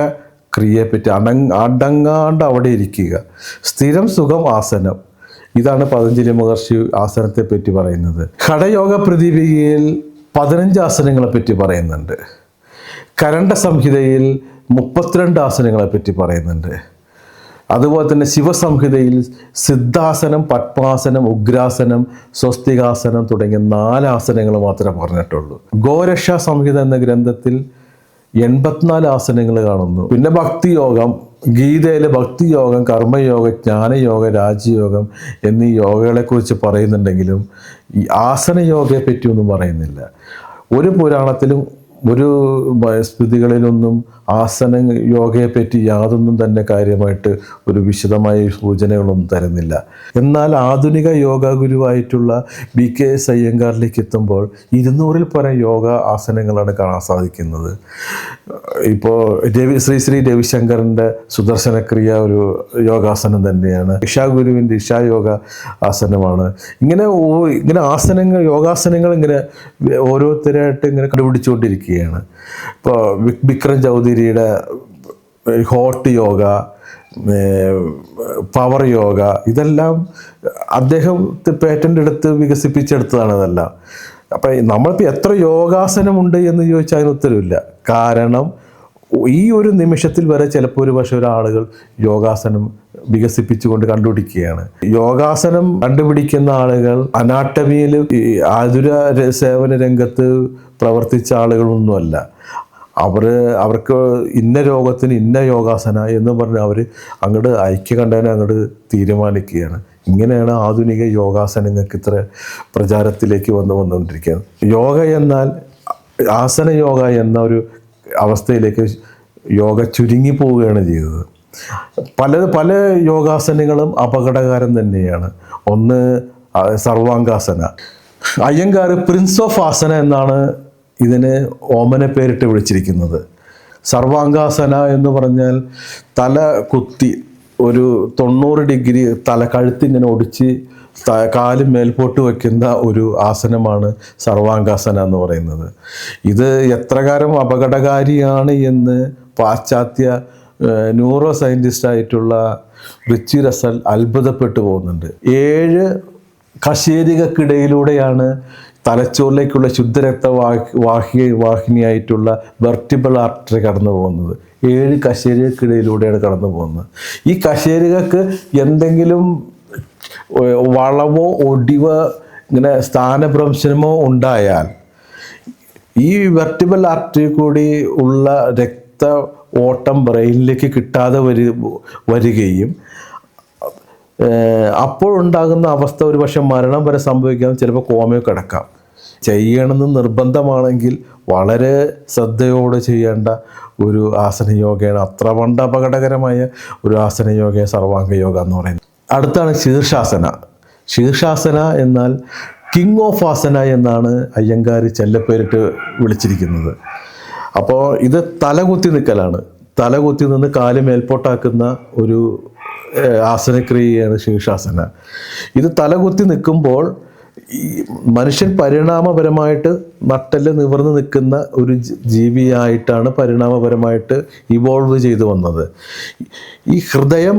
ക്രിയയെപ്പറ്റി അടങ്ങാണ്ട് അവിടെ ഇരിക്കുക. സ്ഥിരം സുഖം ആസനം, ഇതാണ് പതഞ്ജലി മഹർഷി ആസനത്തെ പറ്റി പറയുന്നത്. ഘടയോഗ പ്രദീപികയിൽ 15 ആസനങ്ങളെ പറ്റി പറയുന്നുണ്ട്. കരണ്ട സംഹിതയിൽ 32 ആസനങ്ങളെ പറ്റി പറയുന്നുണ്ട്. അതുപോലെ തന്നെ ശിവസംഹിതയിൽ സിദ്ധാസനം, പത്മാസനം, ഉഗ്രാസനം, സ്വസ്തികാസനം തുടങ്ങിയ 4 ആസനങ്ങൾ മാത്രമേ പറഞ്ഞിട്ടുള്ളൂ. ഗോരക്ഷാ സംഹിത എന്ന ഗ്രന്ഥത്തിൽ 84 ആസനങ്ങൾ കാണുന്നു. പിന്നെ ഭക്തിയോഗം, ഗീതയിലെ ഭക്തിയോഗം, കർമ്മയോഗം, ജ്ഞാനയോഗം, രാജയോഗം എന്നീ യോഗകളെക്കുറിച്ച് പറയുന്നുണ്ടെങ്കിലും ഈ ആസനയോഗയെ പറ്റിയൊന്നും പറയുന്നില്ല. ഒരു പുരാണത്തിലും ഒരു സ്മൃതികളിലൊന്നും ആസന യോഗയെപ്പറ്റി യാതൊന്നും തന്നെ കാര്യമായിട്ട് ഒരു വിശദമായ സൂചനകളൊന്നും തരുന്നില്ല. എന്നാൽ ആധുനിക യോഗ ഗുരുവായിട്ടുള്ള BKS അയ്യങ്കാറിലേക്ക് എത്തുമ്പോൾ 200-ൽ പരം യോഗ ആസനങ്ങളാണ് കാണാൻ സാധിക്കുന്നത്. ഇപ്പോൾ ശ്രീ രവിശങ്കറിൻ്റെ സുദർശനക്രിയ ഒരു യോഗാസനം തന്നെയാണ്. ഇഷാ ഗുരുവിൻ്റെ ഇഷാ യോഗ ആസനമാണ്. ഇങ്ങനെ യോഗാസനങ്ങൾ ഇങ്ങനെ ഓരോരുത്തരായിട്ട് ഇങ്ങനെ കണ്ടുപിടിച്ചുകൊണ്ടിരിക്കുക. കണ്ടുപിടിക്കുകയാണ്. ഇപ്പോൾ ബിക്രം ചൗധരിയുടെ ഹോട്ട് യോഗ, പവർ യോഗ, ഇതെല്ലാം അദ്ദേഹം പേറ്റൻ്റ് എടുത്ത് വികസിപ്പിച്ചെടുത്തതാണ് ഇതെല്ലാം. അപ്പം നമ്മളിപ്പോൾ എത്ര യോഗാസനമുണ്ട് എന്ന് ചോദിച്ചാൽ അതിന് ഉത്തരവില്ല. കാരണം ഈ ഒരു നിമിഷത്തിൽ വരെ ചിലപ്പോൾ ഒരു പക്ഷേ ഒരാളുകൾ യോഗാസനം വികസിപ്പിച്ചുകൊണ്ട് കണ്ടുപിടിക്കുകയാണ്. യോഗാസനം കണ്ടുപിടിക്കുന്ന ആളുകൾ അനാട്ടമിയിൽ ആതുര സേവന രംഗത്ത് പ്രവർത്തിച്ച ആളുകളൊന്നുമല്ല. അവർക്ക് ഇന്ന രോഗത്തിന് ഇന്ന യോഗാസന എന്ന് പറഞ്ഞ് അവർ അങ്ങോട്ട് ഐക്യകണ്ഠേന അങ്ങോട്ട് തീരുമാനിക്കുകയാണ്. ഇങ്ങനെയാണ് ആധുനിക യോഗാസനങ്ങൾക്ക് ഇത്ര പ്രചാരത്തിലേക്ക് വന്നുകൊണ്ടിരിക്കുന്നത്. യോഗ എന്നാൽ ആസന യോഗ എന്ന ഒരു അവസ്ഥയിലേക്ക് യോഗ ചുരുങ്ങി പോവുകയാണ് ചെയ്തത്. പല യോഗാസനങ്ങളും അപകടകരം തന്നെയാണ്. ഒന്ന് സർവാംഗാസന. അയ്യങ്കാർ പ്രിൻസ് ഓഫ് ആസന എന്നാണ് ഇതിന് ഓമന പേരിട്ട് വിളിച്ചിരിക്കുന്നത്. സർവാംഗാസന എന്ന് പറഞ്ഞാൽ തല കുത്തി ഒരു 90 ഡിഗ്രി കഴുത്തിങ്ങനെ ഒടിച്ച് കാല് മേൽപോട്ട് വയ്ക്കുന്ന ഒരു ആസനമാണ് സർവാംഗാസന എന്ന് പറയുന്നത്. ഇത് എത്രകാലം അപകടകാരിയാണ് എന്ന് പാശ്ചാത്യ ന്യൂറോ സയൻറ്റിസ്റ്റായിട്ടുള്ള റിച്ചി റസൽ അത്ഭുതപ്പെട്ടു പോകുന്നുണ്ട്. 7 കശേരികൾക്കിടയിലൂടെയാണ് തലച്ചോറിലേക്കുള്ള ശുദ്ധരക്ത വാഹിനിയായിട്ടുള്ള വെർട്ടിബിൾ ആർട്ടറി കടന്നു പോകുന്നത്. 7 കശേരികൾക്കിടയിലൂടെയാണ് കടന്നു പോകുന്നത്. ഈ കശേരികൾക്ക് എന്തെങ്കിലും വളവോ ഒടിവോ ഇങ്ങനെ സ്ഥാനഭ്രംശനമോ ഉണ്ടായാൽ ഈ വെർട്ടിബിൾ ആർട്ടറി കൂടി ഉള്ള രക്ത ഓട്ടം ബ്രെയിനിലേക്ക് കിട്ടാതെ വരികയും അപ്പോഴുണ്ടാകുന്ന അവസ്ഥ ഒരു പക്ഷേ മരണം വരെ സംഭവിക്കാം, ചിലപ്പോൾ കോമയോ കിടക്കാം. ചെയ്യണമെന്ന് നിർബന്ധമാണെങ്കിൽ വളരെ ശ്രദ്ധയോടെ ചെയ്യേണ്ട ഒരു ആസനയോഗയാണ്. അത്ര പണ്ട് അപകടകരമായ ഒരു ആസനയോഗയാണ് സർവാംഗ യോഗ എന്ന് പറയുന്നത്. അടുത്താണ് ശീർഷാസന. ശീർഷാസന എന്നാൽ കിങ് ഓഫ് ആസന എന്നാണ് അയ്യങ്കാർ ചെല്ലപ്പേരിട്ട് വിളിച്ചിരിക്കുന്നത്. അപ്പോൾ ഇത് തലകുത്തി നിൽക്കലാണ്. തലകുത്തി നിന്ന് കാല് മേൽപോട്ടാക്കുന്ന ഒരു ആസനക്രിയയാണ് ശീർഷാസന. ഇത് തലകുത്തി നിൽക്കുമ്പോൾ ഈ മനുഷ്യൻ പരിണാമപരമായിട്ട് നട്ടെല്ല് നിവർന്ന് നിൽക്കുന്ന ഒരു ജീവിയായിട്ടാണ് പരിണാമപരമായിട്ട് ഇവോൾവ് ചെയ്തു വന്നത്. ഈ ഹൃദയം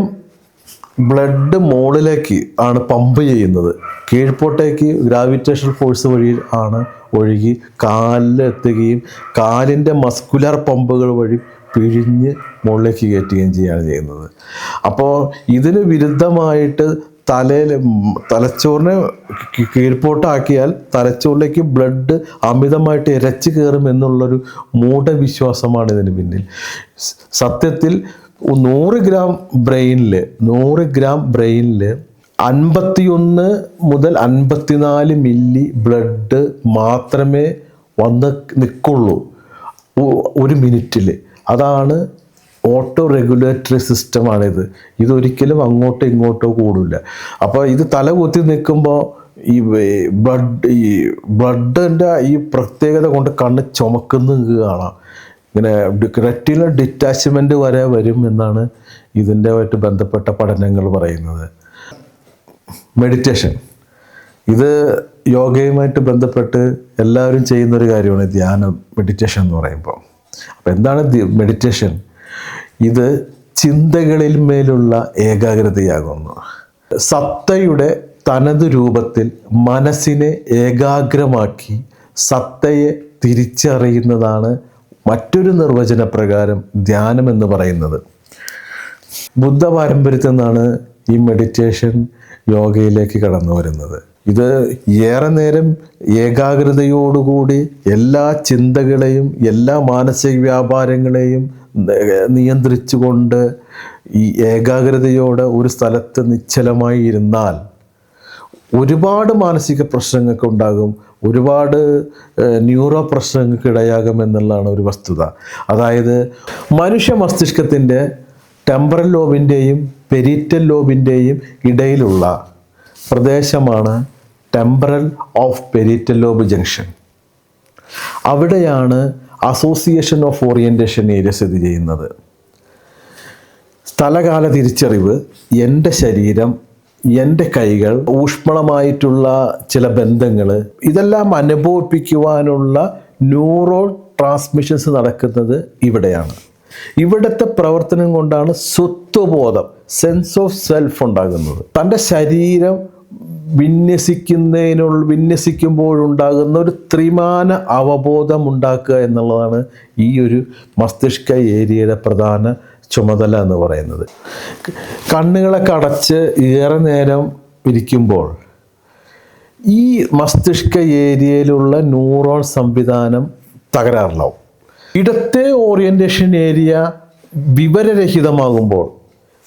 ബ്ലഡ് മുകളിലേക്ക് ആണ് പമ്പ് ചെയ്യുന്നത്. കീഴ്പോട്ടേക്ക് ഗ്രാവിറ്റേഷണൽ ഫോഴ്സ് വഴി ആണ് ഒഴുകി കാലിലെത്തുകയും കാലിൻ്റെ മസ്കുലർ പമ്പുകൾ വഴി പിഴിഞ്ഞ് മുകളിലേക്ക് കയറ്റുകയും ചെയ്യുകയാണ് ചെയ്യുന്നത്. അപ്പോൾ ഇതിന് വിരുദ്ധമായിട്ട് തലച്ചോറിനെ കീഴ്പോട്ടാക്കിയാൽ തലച്ചോറിലേക്ക് ബ്ലഡ് അമിതമായിട്ട് ഇരച്ചു കയറും എന്നുള്ളൊരു മൂഢവിശ്വാസമാണ് ഇതിന് പിന്നിൽ. സത്യത്തിൽ 100 ഗ്രാം ബ്രെയിനിൽ 51 മുതൽ 54 മില്ലി ബ്ലഡ് മാത്രമേ വന്ന് നിൽക്കുള്ളൂ ഒരു മിനിറ്റിൽ. അതാണ് ഓട്ടോ റെഗുലേറ്ററി സിസ്റ്റമാണിത്. ഇതൊരിക്കലും അങ്ങോട്ടോ ഇങ്ങോട്ടോ കൂടില്ല. അപ്പോൾ ഇത് തലകുത്തി നിൽക്കുമ്പോൾ ഈ ബ്ലഡിൻ്റെ ഈ പ്രത്യേകത കൊണ്ട് കണ്ണ് ചുമക്കുന്നത് കാണാം. ഇങ്ങനെ റെറ്റിനൽ ഡിറ്റാച്ച്മെൻറ്റ് വരെ വരും എന്നാണ് ഇതിൻ്റെയായിട്ട് ബന്ധപ്പെട്ട പഠനങ്ങൾ പറയുന്നത്. മെഡിറ്റേഷൻ. ഇത് യോഗയുമായിട്ട് ബന്ധപ്പെട്ട് എല്ലാവരും ചെയ്യുന്നൊരു കാര്യമാണ് ധ്യാനം, മെഡിറ്റേഷൻ എന്ന് പറയുമ്പോൾ. അപ്പോൾ എന്താണ് മെഡിറ്റേഷൻ? ഇത് ചിന്തകളിൽ മേലുള്ള ഏകാഗ്രതയാകുന്നു. സത്തയുടെ തനത് രൂപത്തിൽ മനസ്സിനെ ഏകാഗ്രമാക്കി സത്തയെ തിരിച്ചറിയുന്നതാണ് മറ്റൊരു നിർവചനപ്രകാരം ധ്യാനം എന്ന് പറയുന്നത്. ബുദ്ധ പാരമ്പര്യത്തിൽ നിന്നാണ് ഈ മെഡിറ്റേഷൻ യോഗയിലേക്ക് കടന്നു വരുന്നത്. ഇത് ഏറെ നേരം ഏകാഗ്രതയോടുകൂടി എല്ലാ ചിന്തകളെയും എല്ലാ മാനസിക വ്യാപാരങ്ങളെയും നിയന്ത്രിച്ചുകൊണ്ട് ഈ ഏകാഗ്രതയോടെ ഒരു സ്ഥലത്ത് നിശ്ചലമായി ഇരുന്നാൽ ഒരുപാട് മാനസിക പ്രശ്നങ്ങൾക്ക് ഉണ്ടാകും, ഒരുപാട് ന്യൂറോ പ്രശ്നങ്ങൾക്ക് ഇടയാകും എന്നുള്ളതാണ് ഒരു വസ്തുത. അതായത് മനുഷ്യ മസ്തിഷ്കത്തിൻ്റെ ടെമ്പറൽ ലോബിൻ്റെയും പെരിറ്റൽ ലോബിൻ്റെയും ഇടയിലുള്ള പ്രദേശമാണ് ടെമ്പറൽ ഓഫ് പെരിറ്റൽ ലോബ് ജംഗ്ഷൻ. അവിടെയാണ് അസോസിയേഷൻ ഓഫ് ഓറിയൻറ്റേഷൻ ഏരിയ സ്ഥിതി ചെയ്യുന്നത്. സ്ഥലകാല തിരിച്ചറിവ്, എൻ്റെ ശരീരം, എൻ്റെ കൈകൾ, ഊഷ്മളമായിട്ടുള്ള ചില ബന്ധങ്ങൾ, ഇതെല്ലാം അനുഭവിപ്പിക്കുവാനുള്ള ന്യൂറോ ട്രാൻസ്മിഷൻസ് നടക്കുന്നത് ഇവിടെയാണ്. ഇവിടുത്തെ പ്രവർത്തനം കൊണ്ടാണ് സ്വത്വബോധം, സെൻസ് ഓഫ് സെൽഫ് ഉണ്ടാകുന്നത്. തൻ്റെ ശരീരം വിന്യസിക്കുമ്പോഴുണ്ടാകുന്ന ഒരു ത്രിമാന അവബോധം ഉണ്ടാക്കുക എന്നുള്ളതാണ് ഈ ഒരു മസ്തിഷ്ക ഏരിയയുടെ പ്രധാന ചുമതല എന്ന് പറയുന്നത്. കണ്ണുകളൊക്കെ അടച്ച് ഏറെ നേരം ഇരിക്കുമ്പോൾ ഈ മസ്തിഷ്ക ഏരിയയിലുള്ള ന്യൂറോൺ സംവിധാനം തകരാറിലാവും. ഇടത്തെ ഓറിയൻറ്റേഷൻ ഏരിയ വിവരരഹിതമാകുമ്പോൾ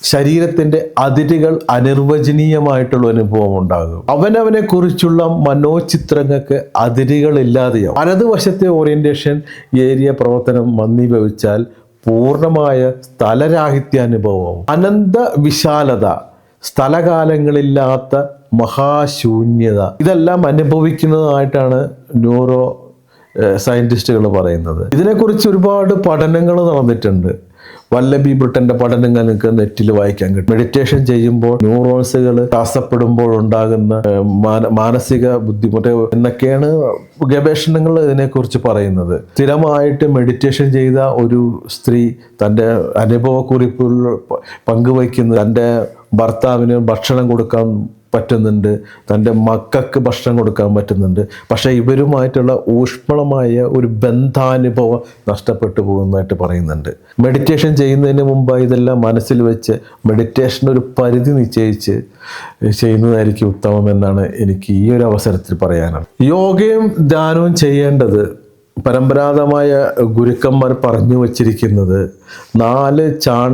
ശരീരത്തിൻ്റെ അതിരുകൾ അനിർവചനീയമായിട്ടുള്ള അനുഭവം ഉണ്ടാകും. അവനവനെ കുറിച്ചുള്ള മനോചിത്രങ്ങൾക്ക് അതിരുകളില്ലാതെയാവും. വലതുവശത്തെ ഓറിയൻറ്റേഷൻ ഏരിയ പ്രവർത്തനം മന്ദീഭവിച്ചാൽ പൂർണ്ണമായ സ്ഥലരാഹിത്യാനുഭവവും അനന്ത വിശാലത, സ്ഥലകാലങ്ങളില്ലാത്ത മഹാശൂന്യത, ഇതെല്ലാം അനുഭവിക്കുന്നതായിട്ടാണ് ന്യൂറോ സയൻറ്റിസ്റ്റുകൾ പറയുന്നത്. ഇതിനെക്കുറിച്ച് ഒരുപാട് പഠനങ്ങൾ നടന്നിട്ടുണ്ട്. വല്ലഭി ബ്രിട്ടൻ്റെ പഠനങ്ങൾ നിങ്ങൾക്ക് നെറ്റിൽ വായിക്കാൻ കിട്ടും. മെഡിറ്റേഷൻ ചെയ്യുമ്പോൾ ന്യൂറോൺസുകൾ തടസ്സപ്പെടുമ്പോൾ ഉണ്ടാകുന്ന മാനസിക ബുദ്ധിമുട്ട് എന്നൊക്കെയാണ് ഗവേഷണങ്ങൾ ഇതിനെക്കുറിച്ച് പറയുന്നത്. സ്ഥിരമായിട്ട് മെഡിറ്റേഷൻ ചെയ്ത ഒരു സ്ത്രീ തൻ്റെ അനുഭവക്കുറിപ്പുകൾ പങ്കുവയ്ക്കുന്നത് തൻ്റെ ഭർത്താവിന് ഭക്ഷണം കൊടുക്കാൻ പറ്റുന്നുണ്ട്, തൻ്റെ മക്കൾക്ക് ഭക്ഷണം കൊടുക്കാൻ പറ്റുന്നുണ്ട്, പക്ഷേ ഇവരുമായിട്ടുള്ള ഊഷ്മളമായ ഒരു ബന്ധാനുഭവം നഷ്ടപ്പെട്ടു പോകുന്നതായിട്ട് പറയുന്നുണ്ട്. മെഡിറ്റേഷൻ ചെയ്യുന്നതിന് മുമ്പ് ഇതെല്ലാം മനസ്സിൽ വെച്ച് മെഡിറ്റേഷൻ ഒരു പരിധി നിശ്ചയിച്ച് ചെയ്യുന്നതായിരിക്കും ഉത്തമം എന്നാണ് എനിക്ക് ഈ ഒരു അവസരത്തിൽ പറയാനുള്ളത്. യോഗയും ധ്യാനവും ചെയ്യേണ്ടത് പരമ്പരാഗതമായ ഗുരുക്കന്മാർ പറഞ്ഞു വച്ചിരിക്കുന്നത് 4 ചാൺ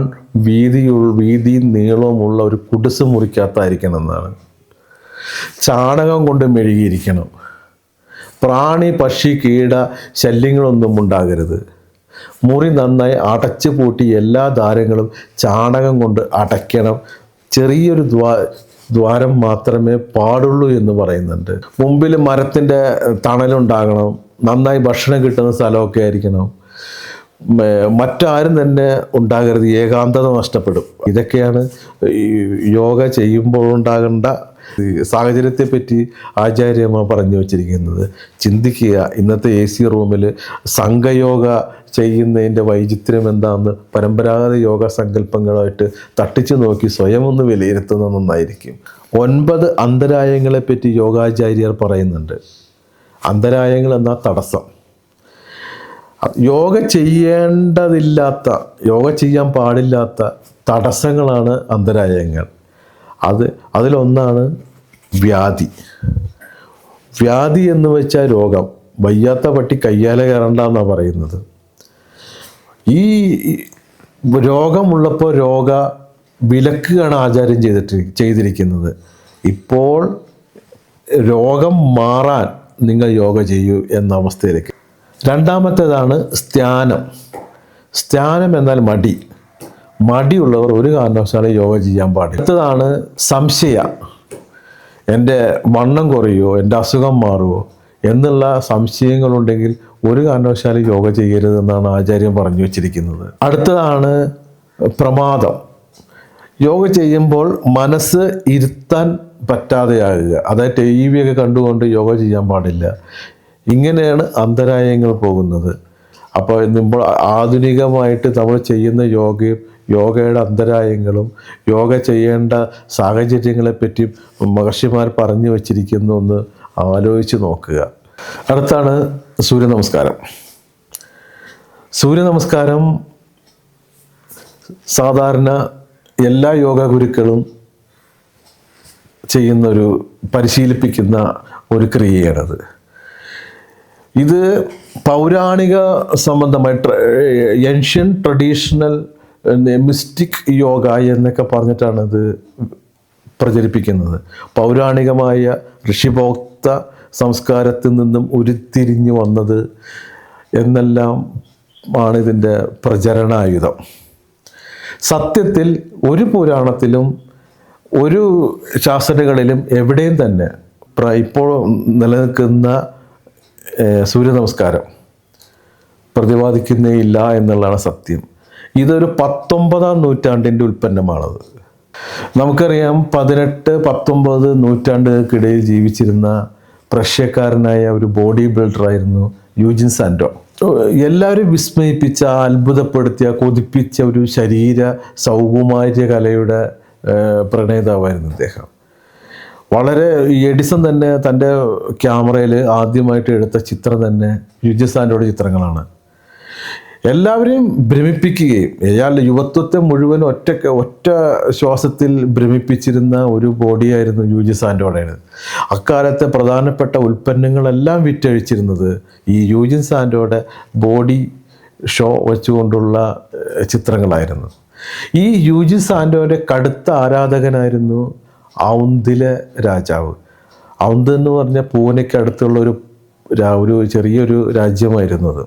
വീതിയും നീളവുമുള്ള ഒരു കുടിസ് മുറിക്കകത്തായിരിക്കണം എന്നാണ്. ചാണകം കൊണ്ട് മെഴുകിയിരിക്കണം. പ്രാണി, പക്ഷി, കീട ശല്യങ്ങളൊന്നും ഉണ്ടാകരുത്. മുറി നന്നായി അടച്ചു പൂട്ടി എല്ലാ ദ്വാരങ്ങളും ചാണകം കൊണ്ട് അടയ്ക്കണം. ചെറിയൊരു ദ്വാരം മാത്രമേ പാടുള്ളൂ എന്ന് പറയുന്നുണ്ട്. മുമ്പിൽ മരത്തിൻ്റെ തണലുണ്ടാകണം. നന്നായി ഭക്ഷണം കിട്ടുന്ന സ്ഥലമൊക്കെ ആയിരിക്കണം. മറ്റാരും തന്നെ ഉണ്ടാകരുത്, ഏകാന്തത നഷ്ടപ്പെടും. ഇതൊക്കെയാണ് യോഗ ചെയ്യുമ്പോൾ ഉണ്ടാകേണ്ട സാഹചര്യത്തെപ്പറ്റി ആചാര്യന്മാർ പറഞ്ഞു വച്ചിരിക്കുന്നത്. ചിന്തിക്കുക, ഇന്നത്തെ AC റൂമിൽ സംഘയോഗ ചെയ്യുന്നതിൻ്റെ വൈചിത്ര്യം എന്താണെന്ന് പരമ്പരാഗത യോഗ സങ്കല്പങ്ങളായിട്ട് തട്ടിച്ചു നോക്കി സ്വയം ഒന്ന് വിലയിരുത്തുന്നത് നന്നായിരിക്കും. 9 അന്തരായങ്ങളെപ്പറ്റി യോഗാചാര്യർ പറയുന്നുണ്ട്. അന്തരായങ്ങൾ എന്ന തടസ്സം, യോഗ ചെയ്യാൻ പാടില്ലാത്ത തടസ്സങ്ങളാണ് അന്തരായങ്ങൾ. അതിലൊന്നാണ് വ്യാധി. വ്യാധി എന്ന് വെച്ചാൽ രോഗം. വയ്യാത്ത പട്ടി കയ്യാല കയറണ്ട എന്നാണ് പറയുന്നത്. ഈ രോഗമുള്ളപ്പോൾ വിലക്കുകളാണ് ആചാര്യം ചെയ്തിരിക്കുന്നത്. ഇപ്പോൾ രോഗം മാറാൻ നിങ്ങൾ യോഗ ചെയ്യൂ എന്ന അവസ്ഥയിലേക്ക്. രണ്ടാമത്തേതാണ് ധ്യാനം. ധ്യാനം എന്നാൽ മടിയുള്ളവർ ഒരു കാരണവശാലും യോഗ ചെയ്യാൻ പാടില്ല. അടുത്തതാണ് സംശയ. എൻ്റെ വണ്ണം കുറയുമോ, എൻ്റെ അസുഖം മാറുമോ എന്നുള്ള സംശയങ്ങളുണ്ടെങ്കിൽ ഒരു കാരണവശാലും യോഗ ചെയ്യരുതെന്നാണ് ആചാര്യം പറഞ്ഞു വച്ചിരിക്കുന്നത്. അടുത്തതാണ് പ്രമാദം. യോഗ ചെയ്യുമ്പോൾ മനസ്സ് ഇരുത്താൻ പറ്റാതെയാകുക. അതായത് TV ഒക്കെ കണ്ടുകൊണ്ട് യോഗ ചെയ്യാൻ പാടില്ല. ഇങ്ങനെയാണ് അന്തരായങ്ങൾ പോകുന്നത്. അപ്പോൾ നമ്മൾ ആധുനികമായിട്ട് നമ്മൾ ചെയ്യുന്ന യോഗയുടെ അന്തരായങ്ങളും യോഗ ചെയ്യേണ്ട സാഹചര്യങ്ങളെപ്പറ്റി മഹർഷിമാർ പറഞ്ഞു വച്ചിരിക്കുന്നു എന്ന് ആലോചിച്ച് നോക്കുക. അടുത്താണ് സൂര്യനമസ്കാരം. സൂര്യനമസ്കാരം സാധാരണ എല്ലാ യോഗ ഗുരുക്കളും പരിശീലിപ്പിക്കുന്ന ഒരു ക്രിയയാണത്. ഇത് പൗരാണിക സംബന്ധമായി ഏൻഷ്യൻ ട്രഡീഷണൽ മിസ്റ്റിക് യോഗ എന്നൊക്കെ പറഞ്ഞിട്ടാണ് ഇത് പ്രചരിപ്പിക്കുന്നത്. പൗരാണികമായ ഋഷിഭോക്ത സംസ്കാരത്തിൽ നിന്നും ഉരുത്തിരിഞ്ഞു വന്നത് എന്നെല്ലാം ആണ് ഇതിൻ്റെ പ്രചരണായുധം. സത്യത്തിൽ ഒരു പുരാണത്തിലും ഒരു ശാസ്ത്രങ്ങളിലും എവിടെയും തന്നെ ഇപ്പോൾ നിലനിൽക്കുന്ന സൂര്യനമസ്കാരം പ്രതിപാദിക്കുന്നേയില്ല എന്നുള്ളതാണ് സത്യം. ഇതൊരു 19-ാം നൂറ്റാണ്ടിൻ്റെ ഉൽപ്പന്നമാണത്. നമുക്കറിയാം 18-19 നൂറ്റാണ്ടുകൾക്കിടയിൽ ജീവിച്ചിരുന്ന പ്രഷ്യക്കാരനായ ഒരു ബോഡി ബിൽഡറായിരുന്നു യൂജിൻ സാൻഡോ. എല്ലാവരും വിസ്മയിപ്പിച്ച, അത്ഭുതപ്പെടുത്തിയ, കൊതിപ്പിച്ച ഒരു ശരീര സൗകുമാര്യ കലയുടെ പ്രണേതാവായിരുന്നു അദ്ദേഹം. വളരെ എഡിസൺ തന്നെ തൻ്റെ ക്യാമറയിൽ ആദ്യമായിട്ട് എടുത്ത ചിത്രം തന്നെ യുജിസാൻഡോയുടെ ചിത്രങ്ങളാണ്. എല്ലാവരെയും ഭ്രമിപ്പിക്കുകയും അയാളുടെ യുവത്വത്തെ മുഴുവൻ ഒറ്റ ശ്വാസത്തിൽ ഭ്രമിപ്പിച്ചിരുന്ന ഒരു ബോഡിയായിരുന്നു യൂജിസാൻഡോയുടേത്. അക്കാലത്തെ പ്രധാനപ്പെട്ട ഉൽപ്പന്നങ്ങളെല്ലാം വിറ്റഴിച്ചിരുന്നത് ഈ യൂജിസാൻഡോയുടെ ബോഡി ഷോ വെച്ചുകൊണ്ടുള്ള ചിത്രങ്ങളായിരുന്നു. ഈ യൂജിസാൻഡോയുടെ കടുത്ത ആരാധകനായിരുന്നു ഔന്ദിലെ രാജാവ്. ഔന്ത് എന്ന് പറഞ്ഞാൽ പൂനെയ്ക്ക് അടുത്തുള്ള ഒരു ചെറിയൊരു രാജ്യമായിരുന്നു അത്.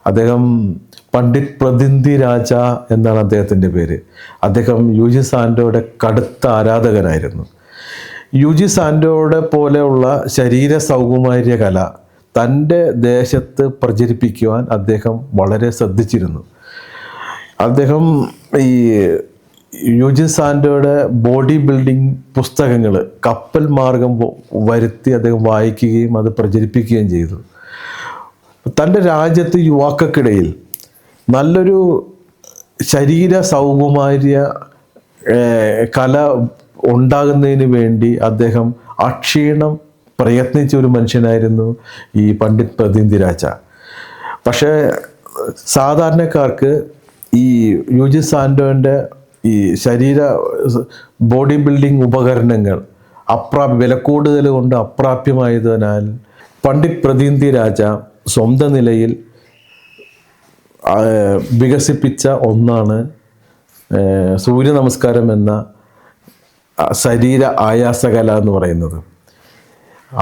അദ്ദേഹം പണ്ഡിറ്റ് പ്രതിനിധി രാജ എന്നാണ് അദ്ദേഹത്തിൻ്റെ പേര്. അദ്ദേഹം യൂജിസാൻഡോയുടെ കടുത്ത ആരാധകനായിരുന്നു. യൂജിസാൻഡോയുടെ പോലെയുള്ള ശരീര സൗകുമാര്യ കല തൻ്റെ ദേശത്ത് പ്രചരിപ്പിക്കുവാൻ അദ്ദേഹം വളരെ ശ്രദ്ധിച്ചിരുന്നു. അദ്ദേഹം ഈ യൂജിസാൻഡോയുടെ ബോഡി ബിൽഡിംഗ് പുസ്തകങ്ങൾ കപ്പൽ മാർഗം വരുത്തി അദ്ദേഹം വായിക്കുകയും അത് പ്രചരിപ്പിക്കുകയും ചെയ്തു. തൻ്റെ രാജ്യത്ത് യുവാക്കൾക്കിടയിൽ നല്ലൊരു ശരീര സൗകുമാര്യ കല ഉണ്ടാകുന്നതിന് വേണ്ടി അദ്ദേഹം അക്ഷീണം പ്രയത്നിച്ച ഒരു മനുഷ്യനായിരുന്നു ഈ പണ്ഡിറ്റ് പ്രതിനിധി രാജ. പക്ഷേ സാധാരണക്കാർക്ക് ഈ യൂജിസാൻഡോൻ്റെ ഈ ശരീര ബോഡി ബിൽഡിംഗ് ഉപകരണങ്ങൾ വിലക്കൂടുതൽ കൊണ്ട് അപ്രാപ്യമായതിനാൽ പണ്ഡിറ്റ് പ്രതിനിധി രാജ സ്വന്തം നിലയിൽ വികസിപ്പിച്ച ഒന്നാണ് സൂര്യ നമസ്കാരം എന്ന ശരീര ആയാസകല എന്ന് പറയുന്നത്.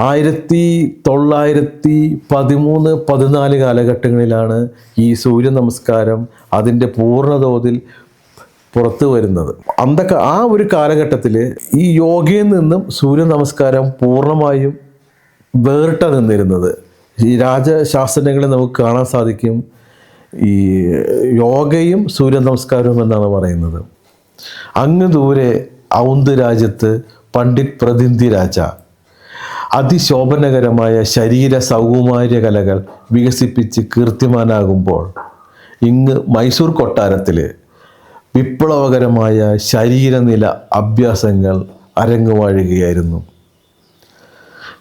1913-14 കാലഘട്ടങ്ങളിലാണ് ഈ സൂര്യ നമസ്കാരം അതിൻ്റെ പൂർണ്ണതോതിൽ പുറത്തു വരുന്നത്. ആ ഒരു കാലഘട്ടത്തിൽ ഈ യോഗയിൽ നിന്നും സൂര്യ നമസ്കാരം പൂർണ്ണമായും വേറിട്ട നിന്നിരുന്നത്. ഈ രാജശാസ്ത്രങ്ങളിൽ നമുക്ക് കാണാൻ സാധിക്കും ഈ യോഗയും സൂര്യ നമസ്കാരവും എന്നാണ് പറയുന്നത്. അങ്ങ് ദൂരെ ഔന്ത് രാജ്യത്ത് പണ്ഡിറ്റ് പ്രതിനിധി രാജ അതിശോഭനകരമായ ശരീര സൗകുമാര്യ കലകൾ വികസിപ്പിച്ച് കീർത്തിമാനാകുമ്പോൾ ഇങ്ങ് മൈസൂർ കൊട്ടാരത്തിൽ വിപ്ലവകരമായ ശരീരനില അഭ്യാസങ്ങൾ അരങ്ങുവാഴുകയായിരുന്നു.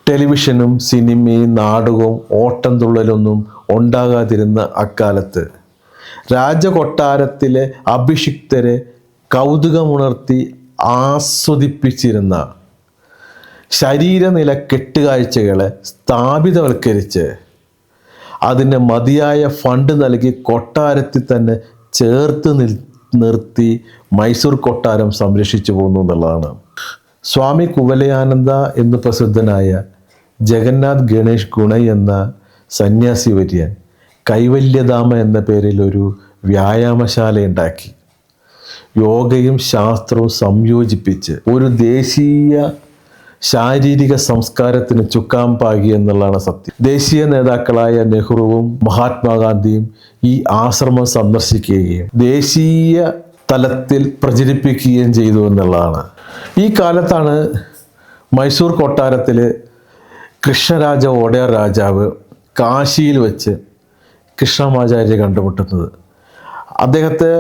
ടെലിവിഷനും സിനിമയും നാടകവും ഓട്ടംതുള്ളലൊന്നും ഉണ്ടാകാതിരുന്ന അക്കാലത്ത് രാജകൊട്ടാരത്തിലെ അഭിഷിക്തരെ കൗതുകമുണർത്തി ആസ്വദിപ്പിച്ചിരുന്ന ശരീരനില കെട്ടുകാഴ്ചകളെ സ്ഥാപിതവൽക്കരിച്ച് അതിന് മതിയായ ഫണ്ട് നൽകി കൊട്ടാരത്തിൽ തന്നെ ചേർത്ത് നിർത്തി മൈസൂർ കൊട്ടാരം സംരക്ഷിച്ചു പോകുന്നു എന്നുള്ളതാണ്. സ്വാമി കുവലയാനന്ദ എന്ന് പ്രസിദ്ധനായ ജഗന്നാഥ് ഗണേഷ് ഗുണൈ എന്ന സന്യാസി വര്യൻ കൈവല്യധാമ എന്ന പേരിൽ ഒരു വ്യായാമശാല ഉണ്ടാക്കി. യോഗയും ശാസ്ത്രവും സംയോജിപ്പിച്ച് ഒരു ദേശീയ ശാരീരിക സംസ്കാരത്തിന് ചുക്കാൻ പാകി എന്നുള്ളതാണ് സത്യം. ദേശീയ നേതാക്കളായ നെഹ്റുവും മഹാത്മാഗാന്ധിയും ഈ ആശ്രമം സന്ദർശിക്കുകയും ദേശീയ തലത്തിൽ പ്രചരിപ്പിക്കുകയും ചെയ്തു എന്നുള്ളതാണ്. ഈ കാലത്താണ് മൈസൂർ കൊട്ടാരത്തിൽ കൃഷ്ണരാജ ഒഡേർ രാജാവ് കാശിയിൽ വെച്ച് കൃഷ്ണമാചാര്യ കണ്ടുമുട്ടുന്നത്. അദ്ദേഹത്തെ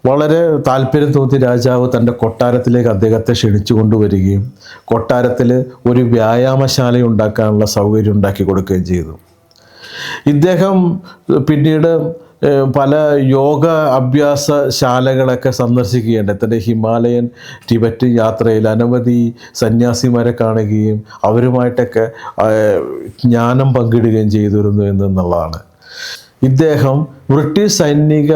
വളരെ താല്പര്യം തോന്നി രാജാവ് തൻ്റെ കൊട്ടാരത്തിലേക്ക് അദ്ദേഹത്തെ ക്ഷണിച്ചു കൊണ്ടുവരികയും കൊട്ടാരത്തിൽ ഒരു വ്യായാമശാല ഉണ്ടാക്കാനുള്ള സൗകര്യം ഉണ്ടാക്കി കൊടുക്കുകയും ചെയ്തു. ഇദ്ദേഹം പിന്നീട് പല യോഗ അഭ്യാസ ശാലകളൊക്കെ സന്ദർശിക്കുകയുണ്ട്. തൻ്റെ ഹിമാലയൻ ടിബറ്റ് യാത്രയിൽ അനവധി സന്യാസിമാരെ കാണുകയും അവരുമായിട്ടൊക്കെ ജ്ഞാനം പങ്കിടുകയും ചെയ്തിരുന്നു എന്നുള്ളതാണ്. ഇദ്ദേഹം ബ്രിട്ടീഷ് സൈനിക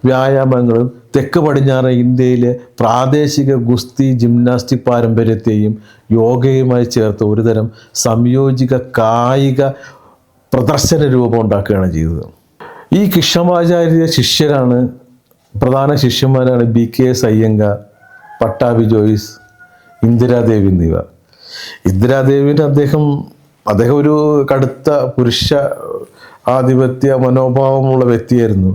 വ്യായാമങ്ങളും തെക്ക് പടിഞ്ഞാറൻ ഇന്ത്യയിലെ പ്രാദേശിക ഗുസ്തി ജിംനാസ്റ്റിക് പാരമ്പര്യത്തെയും യോഗയുമായി ചേർത്ത് ഒരുതരം സംയോജിത കായിക പ്രദർശന രൂപം ഉണ്ടാക്കുകയാണ് ചെയ്തത്. ഈ കൃഷ്ണമാചാര്യ ശിഷ്യരാണ്, പ്രധാന ശിഷ്യന്മാരാണ് BK അയ്യങ്കാർ, പട്ടാഭി ജോയ്സ്, ഇന്ദിരാദേവി എന്നിവർ. ഇന്ദിരാദേവിന് അദ്ദേഹം ഒരു കടുത്ത പുരുഷ ആധിപത്യ മനോഭാവമുള്ള വ്യക്തിയായിരുന്നു.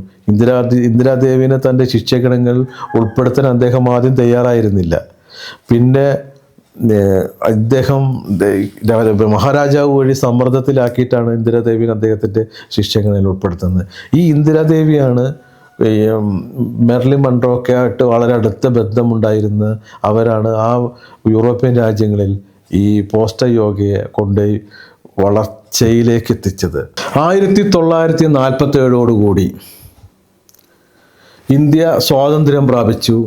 ഇന്ദിരാദേവിനെ തൻ്റെ ശിക്ഷഗണങ്ങളിൽ ഉൾപ്പെടുത്താൻ അദ്ദേഹം ആദ്യം തയ്യാറായിരുന്നില്ല. പിന്നെ അദ്ദേഹം മഹാരാജാവ് വഴി സമ്മർദ്ദത്തിലാക്കിയിട്ടാണ് ഇന്ദിരാദേവിനെ അദ്ദേഹത്തിൻ്റെ ശിഷ്യങ്ങളിൽ ഉൾപ്പെടുത്തുന്നത്. ഈ ഇന്ദിരാദേവിയാണ് മെർലിൻ മൺറോ ഒക്കെ ആയിട്ട് വളരെ അടുത്ത ബന്ധമുണ്ടായിരുന്ന അവരാണ് ആ യൂറോപ്യൻ രാജ്യങ്ങളിൽ ഈ പോസ്റ്റർ യോഗയെ കൊണ്ടുപോയി വളർച്ചയിലേക്ക് എത്തിച്ചത്. 1947 ഇന്ത്യ സ്വാതന്ത്ര്യം പ്രാപിച്ചു.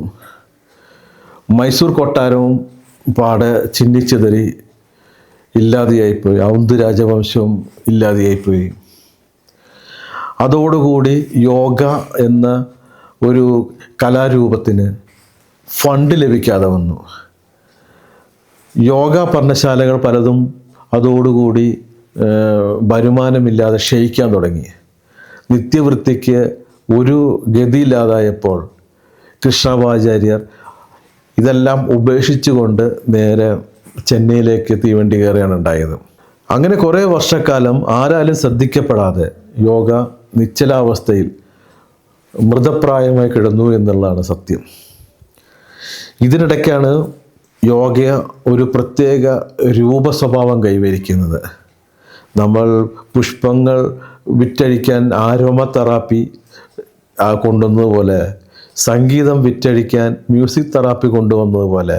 മൈസൂർ കൊട്ടാരവും പാടെ ചിന്നിച്ചിതറി ഇല്ലാതെയായിപ്പോയി. ഔന്ത് രാജവംശവും ഇല്ലാതെയായിപ്പോയി. അതോടുകൂടി യോഗ എന്ന ഒരു കലാരൂപത്തിന് ഫണ്ട് ലഭിക്കാതെ വന്നു. യോഗ പർണശാലകൾ പലതും അതോടുകൂടി വരുമാനമില്ലാതെ ക്ഷയിക്കാൻ തുടങ്ങി. നിത്യവൃത്തിക്ക് ഒരു ഗതിയില്ലാതായപ്പോൾ കൃഷ്ണമാചാര്യർ ഇതെല്ലാം ഉപേക്ഷിച്ചുകൊണ്ട് നേരെ ചെന്നൈയിലേക്ക് തീവണ്ടി കയറുകയാണ് ഉണ്ടായത്. അങ്ങനെ കുറേ വർഷക്കാലം ആരാലും ശ്രദ്ധിക്കപ്പെടാതെ യോഗ നിശ്ചലാവസ്ഥയിൽ മൃതപ്രായമായി കിടന്നു എന്നുള്ളതാണ് സത്യം. ഇതിനിടയ്ക്കാണ് യോഗ ഒരു പ്രത്യേക രൂപസ്വഭാവം കൈവരിക്കുന്നത്. നമ്മൾ പുഷ്പങ്ങൾ വിറ്റഴിക്കാൻ ആരോമ തെറാപ്പി കൊണ്ടുവന്നതുപോലെ, സംഗീതം വിറ്റഴിക്കാൻ മ്യൂസിക് തെറാപ്പി കൊണ്ടുവന്നതുപോലെ,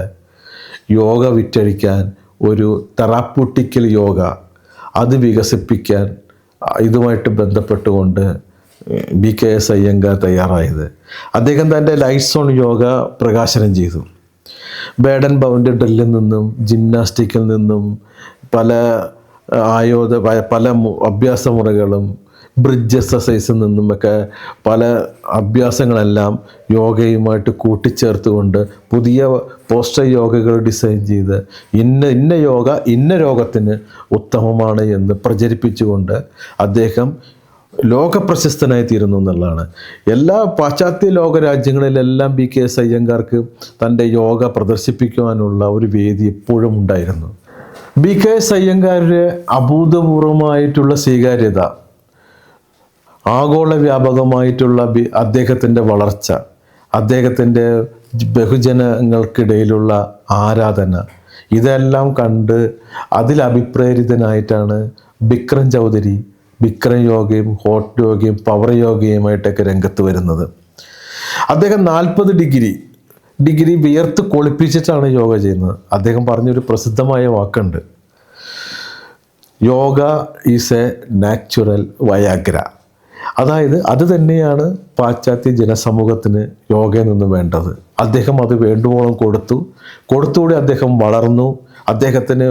യോഗ വിറ്റഴിക്കാൻ ഒരു തെറാപ്യൂട്ടിക്കൽ യോഗ അത് വികസിപ്പിക്കാൻ ഇതുമായിട്ട് ബന്ധപ്പെട്ടുകൊണ്ട് BKS അയ്യങ്കാർ തയ്യാറായത്. അദ്ദേഹം തൻ്റെ ലൈറ്റ്സ് ഓൺ യോഗ പ്രകാശനം ചെയ്തു. ബേഡൻ ബൗണ്ട് ഡ്രില്ലിൽ നിന്നും ജിംനാസ്റ്റിക്കിൽ നിന്നും പല അഭ്യാസ മുറകളും ബ്രിഡ്ജ് എക്സസൈസിൽ നിന്നുമൊക്കെ പല അഭ്യാസങ്ങളെല്ലാം യോഗയുമായിട്ട് കൂട്ടിച്ചേർത്തുകൊണ്ട് പുതിയ പോസ്റ്റർ യോഗകൾ ഡിസൈൻ ചെയ്ത് ഇന്ന യോഗ ഇന്ന രോഗത്തിന് ഉത്തമമാണ് എന്ന് പ്രചരിപ്പിച്ചുകൊണ്ട് അദ്ദേഹം ലോകപ്രശസ്തനായി തീരുന്നു എന്നുള്ളതാണ്. എല്ലാ പാശ്ചാത്യ ലോക രാജ്യങ്ങളിലെല്ലാം BKS അയ്യങ്കാർക്ക് തൻ്റെ യോഗ പ്രദർശിപ്പിക്കുവാനുള്ള ഒരു വേദി എപ്പോഴും ഉണ്ടായിരുന്നു. BKS അയ്യങ്കാരുടെ അഭൂതപൂർവമായിട്ടുള്ള സ്വീകാര്യത, ആഗോള വ്യാപകമായിട്ടുള്ള അദ്ദേഹത്തിൻ്റെ വളർച്ച, അദ്ദേഹത്തിൻ്റെ ബഹുജനങ്ങൾക്കിടയിലുള്ള ആരാധന, ഇതെല്ലാം കണ്ട് അതിൽ അഭിപ്രേരിതനായിട്ടാണ് ബിക്രം ചൗധരി ബിക്രം യോഗയും ഹോട്ട് യോഗയും പവർ യോഗയുമായിട്ടൊക്കെ രംഗത്ത് വരുന്നത്. അദ്ദേഹം 40 ഡിഗ്രി വിയർത്ത് കൊളിപ്പിച്ചിട്ടാണ് യോഗ ചെയ്യുന്നത്. അദ്ദേഹം പറഞ്ഞൊരു പ്രസിദ്ധമായ വാക്കുണ്ട്, yoga is A natural Viagra. അതായത് അത് തന്നെയാണ് പാശ്ചാത്യ ജനസമൂഹത്തിന് യോഗയിൽ നിന്ന് വേണ്ടത്. അദ്ദേഹം അത് വേണ്ടുവോളം കൊടുത്തുകൂടി അദ്ദേഹം വളർന്നു. അദ്ദേഹത്തിന്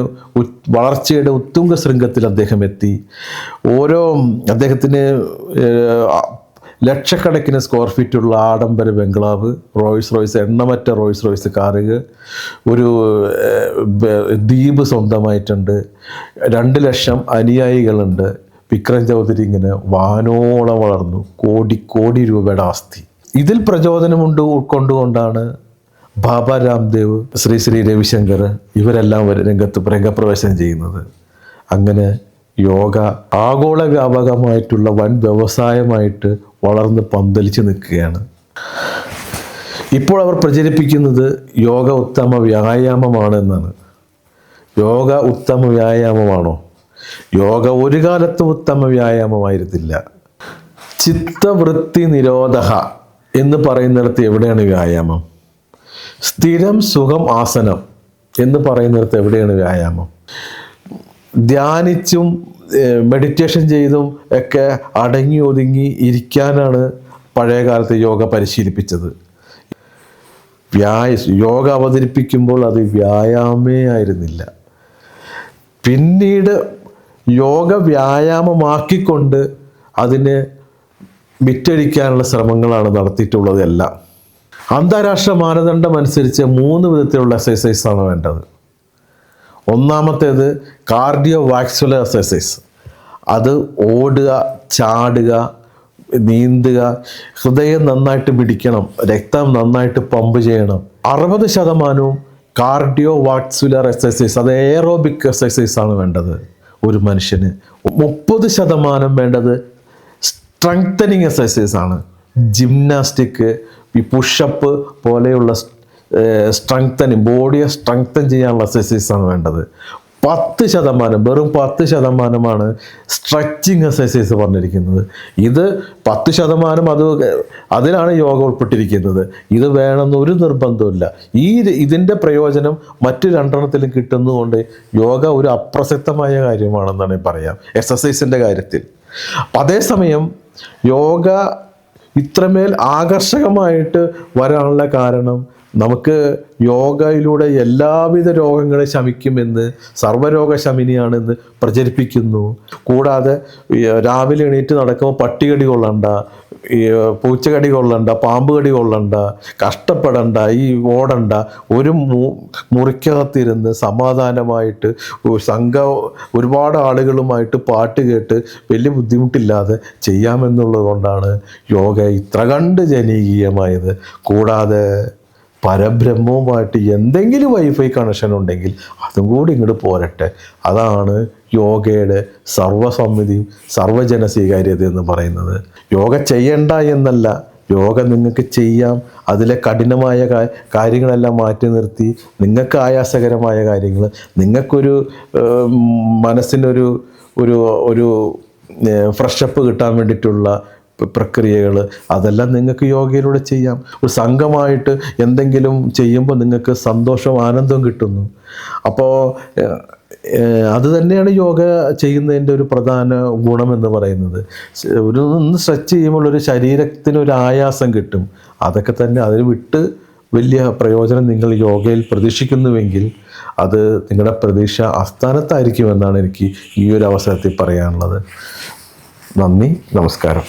വളർച്ചയുടെ ഉത്തുംഗ ശൃംഗത്തിൽ അദ്ദേഹം എത്തി. അദ്ദേഹത്തിന് ലക്ഷക്കണക്കിന് സ്ക്വയർ ഫീറ്റുള്ള ആഡംബര ബംഗ്ലാവ്, റോയ്സ് എണ്ണമറ്റ റോയ്സ് കാറുകൾ, ഒരു ദ്വീപ് സ്വന്തമായിട്ടുണ്ട്, 2 ലക്ഷം അനുയായികളുണ്ട്. വിക്രം ചൗധരി ഇങ്ങനെ വാനോളം വളർന്നു. കോടി രൂപയുടെ ആസ്തി. ഇതിൽ പ്രചോദനമുണ്ട് ഉൾക്കൊണ്ടുകൊണ്ടാണ് ബാബ രാംദേവ്, ശ്രീ രവിശങ്കർ ഇവരെല്ലാം രംഗപ്രവേശനം ചെയ്യുന്നത്. അങ്ങനെ യോഗ ആഗോള വ്യാപകമായിട്ടുള്ള വൻ വ്യവസായമായിട്ട് വളർന്ന് പന്തലിച്ച് നിൽക്കുകയാണ്. ഇപ്പോൾ അവർ പ്രചരിപ്പിക്കുന്നത് യോഗ ഉത്തമ വ്യായാമമാണ് എന്നാണ്. യോഗ ഉത്തമ വ്യായാമമാണോ? യോഗ ഒരു കാലത്തും ഉത്തമ വ്യായാമമായിരുന്നില്ല. ചിത്തവൃത്തി നിരോധ എന്ന് പറയുന്നിടത്ത് എവിടെയാണ് വ്യായാമം? സ്ഥിരം സുഖം ആസനം എന്ന് പറയുന്നിടത്ത് എവിടെയാണ് വ്യായാമം? ധ്യാനിച്ചും മെഡിറ്റേഷൻ ചെയ്തും ഒക്കെ അടങ്ങി ഒതുങ്ങി ഇരിക്കാനാണ് പഴയ കാലത്ത് യോഗ പരിശീലിപ്പിച്ചത്. യോഗ അവതരിപ്പിക്കുമ്പോൾ അത് വ്യായാമേ ആയിരുന്നില്ല. പിന്നീട് യോഗ വ്യായാമമാക്കിക്കൊണ്ട് അതിനെ വിറ്റഴിക്കാനുള്ള ശ്രമങ്ങളാണ് നടത്തിയിട്ടുള്ളത്. എല്ലാം അന്താരാഷ്ട്ര മാനദണ്ഡം അനുസരിച്ച് 3 വിധത്തിലുള്ള എക്സസൈസാണ് വേണ്ടത്. ഒന്നാമത്തേത് കാർഡിയോ വാസ്കുലർ എക്സസൈസ്. അത് ഓടുക, ചാടുക, നീന്തുക, ഹൃദയം നന്നായിട്ട് പിടിക്കണം, രക്തം നന്നായിട്ട് പമ്പ് ചെയ്യണം. 60% കാർഡിയോ വാസ്കുലർ എക്സസൈസ്, അത് എയറോബിക് എക്സസൈസാണ് വേണ്ടത് ഒരു മനുഷ്യന്. 30% വേണ്ടത് സ്ട്രെങ്തനിങ് എക്സസൈസ് ആണ്. ജിംനാസ്റ്റിക്, ഈ പുഷപ്പ് പോലെയുള്ള ബോഡിയെ സ്ട്രെങ്തൻ ചെയ്യാനുള്ള എക്സസൈസാണ് വേണ്ടത്. 10%, വെറും 10%മാണ് സ്ട്രെച്ചിങ് എക്സസൈസ് പറഞ്ഞിരിക്കുന്നത്. ഇത് 10% അതിലാണ് യോഗ ഉൾപ്പെട്ടിരിക്കുന്നത്. ഇത് വേണമെന്ന് ഒരു നിർബന്ധമില്ല. ഇതിൻ്റെ പ്രയോജനം മറ്റു 2 കിട്ടുന്നതുകൊണ്ട് യോഗ ഒരു അപ്രസക്തമായ കാര്യമാണെന്നാണ് പറയാം എക്സസൈസിൻ്റെ കാര്യത്തിൽ. അതേസമയം യോഗ ഇത്രമേൽ ആകർഷകമായിട്ട് വരാനുള്ള കാരണം നമുക്ക് യോഗയിലൂടെ എല്ലാവിധ രോഗങ്ങളെ ശമിക്കുമെന്ന്, സർവ്വരോഗശമിനിയാണെന്ന് പ്രചരിപ്പിക്കുന്നു. കൂടാതെ രാവിലെ എണീറ്റ് നടക്കുമ്പോൾ പട്ടികടി കൊള്ളണ്ട, പൂച്ചകടി കൊള്ളണ്ട, പാമ്പ് കടി കൊള്ളണ്ട, കഷ്ടപ്പെടണ്ട, ഓടണ്ട, ഒരു മുറിക്കകത്തിരുന്ന് സമാധാനമായിട്ട് ഒരുപാട് ആളുകളുമായിട്ട് പാട്ട് കേട്ട് വലിയ ബുദ്ധിമുട്ടില്ലാതെ ചെയ്യാമെന്നുള്ളത് കൊണ്ടാണ് യോഗ ഇത്ര കണ്ട് ജനകീയമായത്. കൂടാതെ പരബ്രഹ്മവുമായിട്ട് എന്തെങ്കിലും വൈഫൈ കണക്ഷൻ ഉണ്ടെങ്കിൽ അതും കൂടി ഇങ്ങോട്ട് പോരട്ടെ. അതാണ് യോഗയുടെ സർവസമ്മതിയും സർവജന സ്വീകാര്യത എന്ന് പറയുന്നത്. യോഗ ചെയ്യണ്ട എന്നല്ല, യോഗ നിങ്ങൾക്ക് ചെയ്യാം. അതിലെ കഠിനമായ കാര്യങ്ങളെല്ലാം മാറ്റി നിർത്തി നിങ്ങൾക്ക് ആയാസകരമായ കാര്യങ്ങൾ, നിങ്ങൾക്കൊരു മനസ്സിനൊരു ഒരു ഒരു ഫ്രഷപ്പ് കിട്ടാൻ വേണ്ടിയിട്ടുള്ള പ്രക്രിയകൾ, അതെല്ലാം നിങ്ങൾക്ക് യോഗയിലൂടെ ചെയ്യാം. ഒരു സംഘമായിട്ട് എന്തെങ്കിലും ചെയ്യുമ്പോൾ നിങ്ങൾക്ക് സന്തോഷവും ആനന്ദവും കിട്ടുന്നു. അപ്പോൾ അത് തന്നെയാണ് യോഗ ചെയ്യുന്നതിൻ്റെ ഒരു പ്രധാന ഗുണമെന്ന് പറയുന്നത്. ഒന്ന് സ്ട്രെച്ച് ചെയ്യുമ്പോൾ ഒരു ശരീരത്തിന് ഒരു ആയാസം കിട്ടും. അതൊക്കെ തന്നെ അതിന് വിട്ട് വലിയ പ്രയോജനം നിങ്ങൾ യോഗയിൽ പ്രതീക്ഷിക്കുന്നുവെങ്കിൽ അത് നിങ്ങളുടെ പ്രതീക്ഷ അസ്ഥാനത്തായിരിക്കുമെന്നാണ് എനിക്ക് ഈ ഒരു അവസരത്തിൽ പറയാനുള്ളത്. നന്ദി, നമസ്കാരം.